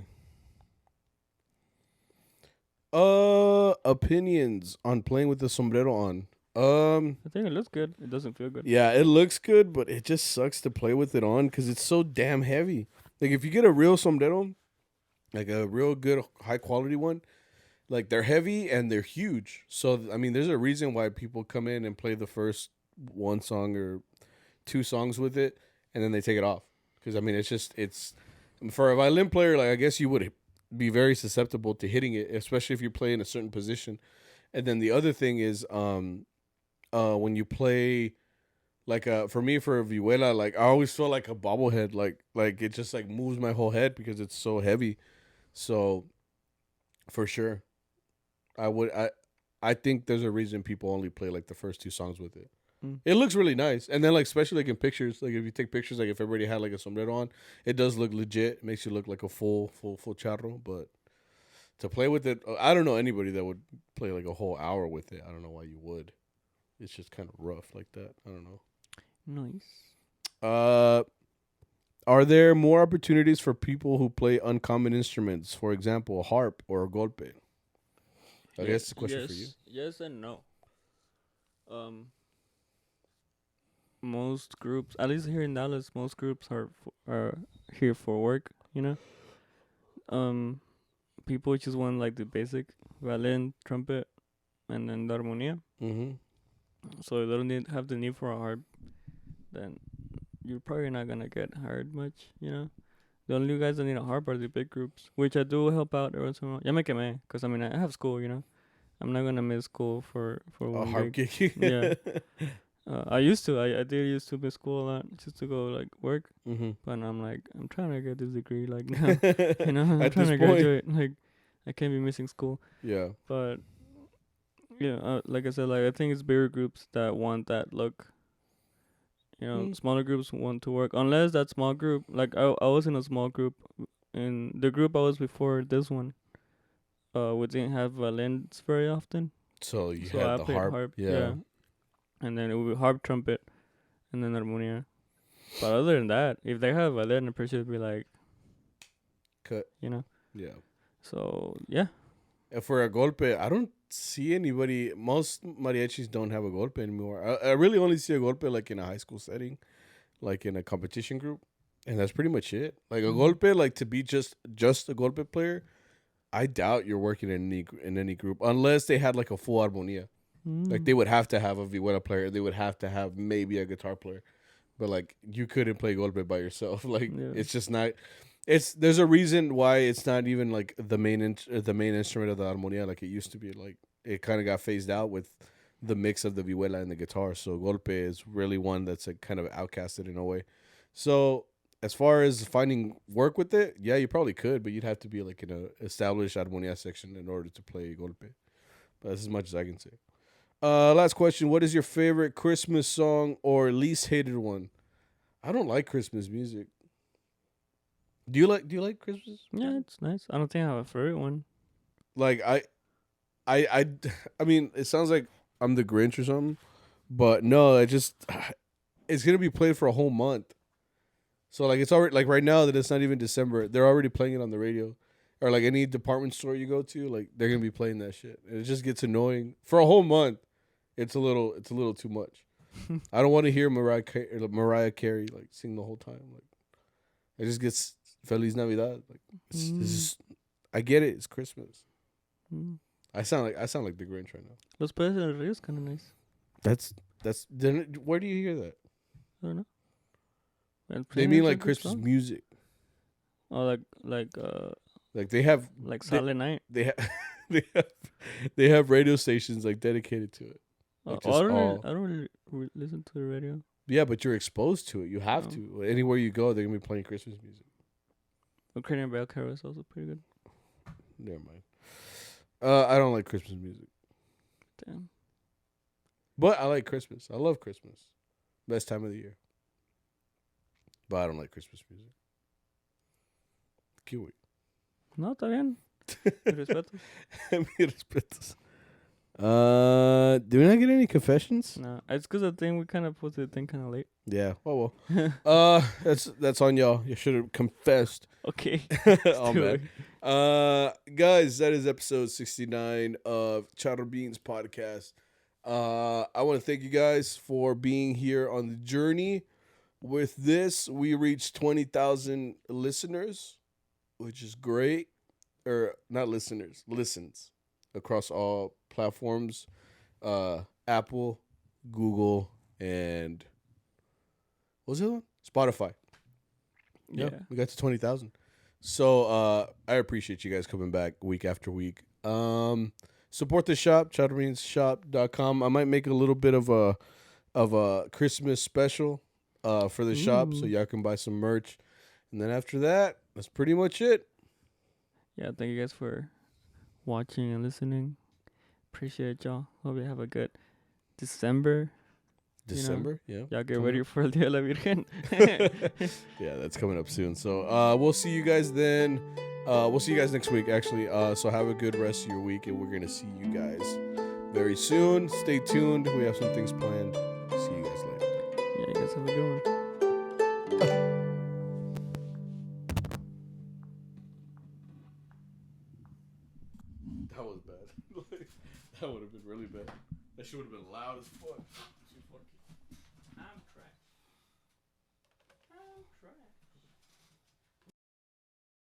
Opinions on playing with the sombrero on. I think it looks good. It doesn't feel good. Yeah, it looks good, but it just sucks to play with it on because it's so damn heavy. Like if you get a real sombrero, like a real good high quality one, like they're heavy and they're huge. So I mean, there's a reason why people come in and play the first one song or two songs with it, and then they take it off. Because I mean, it's for a violin player. Like I guess you would be very susceptible to hitting it, especially if you play in a certain position. And then the other thing is, when you play, like for me for a vihuela, like I always feel like a bobblehead, like it just like moves my whole head because it's so heavy. So, for sure, I think there's a reason people only play like the first two songs with it. It looks really nice, and then like especially like in pictures, like if you take pictures, like if everybody had like a sombrero on, it does look legit. It makes you look like a full charro. But to play with it, I don't know anybody that would play like a whole hour with it. I don't know why you would. It's just kind of rough like that. I don't know. Nice. Are there more opportunities for people who play uncommon instruments? For example, a harp or a golpe? I guess it's a question for you. Yes and no. Most groups, at least here in Dallas, most groups are here for work. People just want like the basic violin, trumpet, and then the armonia. Mm-hmm. So if they don't have the need for a harp, then you're probably not gonna get hired much. The only guys that need a harp are the big groups, which I do help out every once in a while. Ya me quemé, because I mean I have school. I'm not gonna miss school for one harp week. gig. Yeah. I used to. I did used to miss school a lot just to go like work. Mm-hmm. But I'm like, I'm trying to get this degree like now. You know, I'm At trying this to point. graduate. Like, I can't be missing school. Yeah. But yeah, like I said, like I think it's bigger groups that want that look. You know, smaller groups want to work unless that small group. Like I was in a small group, in the group I was before this one. We didn't have lens very often. So you So had I the played harp. Yeah. And then it would be harp, trumpet, and then armonia. But other than that, if they have violin, I'm pretty sure it'd be like Cut. You know. Yeah. So yeah. And for a golpe, I don't see anybody. Most mariachis don't have a golpe anymore. I really only see a golpe like in a high school setting, like in a competition group, and that's pretty much it. Like a golpe, like to be just a golpe player, I doubt you're working in any group unless they had like a full armonia. Like they would have to have a vihuela player. They would have to have maybe a guitar player, but like you couldn't play golpe by yourself. Like it's just not. There's a reason why it's not even like the main instrument of the armonia like it used to be. Like it kind of got phased out with the mix of the vihuela and the guitar. So golpe is really one that's like kind of outcasted in a way. So as far as finding work with it, yeah, you probably could, but you'd have to be like in a established armonia section in order to play golpe. But that's as much as I can say. Last question: what is your favorite Christmas song or least hated one? I don't like Christmas music. Do you like Christmas? Yeah, it's nice. I don't think I have a favorite one. Like I mean, it sounds like I'm the Grinch or something, but no, it's gonna be played for a whole month. So like it's already like right now that it's not even December, they're already playing it on the radio, or like any department store you go to, like they're gonna be playing that shit, and it just gets annoying for a whole month. It's a little too much. I don't want to hear Mariah Carey like sing the whole time. Like it just gets Feliz Navidad. Like it's just, I get it. It's Christmas. I sound like the Grinch right now. Los Peces del Río is kind of nice. That's then where do you hear that? I don't know. They mean like Christmas music. Oh, like they have like Silent Night. they have radio stations like dedicated to it. Like I don't really listen to the radio. Yeah, but you're exposed to it. You have to. Anywhere you go, they're gonna be playing Christmas music. Ukrainian Bell Carol is also pretty good. Never mind. I don't like Christmas music. Damn. But I like Christmas. I love Christmas. Best time of the year. But I don't like Christmas music. Kiwi. No, está bien. Mi respeto. Mi respetos. Do we not get any confessions? No, it's because I think we kind of posted the thing kind of late. Yeah. Oh well. That's on y'all. You should have confessed. Okay. Oh man. Guys, that is episode 69 of CharroBeans podcast. I want to thank you guys for being here on the journey. With this, we reached 20,000 listeners, which is great. Or not listeners, listens across all platforms. Apple, Google, and what was the other one? Spotify. Yeah, we got to 20,000. So I appreciate you guys coming back week after week. Support the shop, charrobeanspodcast.com. I might make a little bit of a Christmas special for the shop, so y'all can buy some merch. And then after that, that's pretty much it. Yeah, thank you guys for watching and listening. Appreciate y'all. Hope you have a good December. December, yeah. Y'all get ready for El Día de la Virgen. Yeah, that's coming up soon. So we'll see you guys then. We'll see you guys next week, actually. So have a good rest of your week, and we're going to see you guys very soon. Stay tuned. We have some things planned. See you guys later. Yeah, you guys have a good one. That was bad. That would have been really bad. That shit would have been loud as fuck. I'm trash.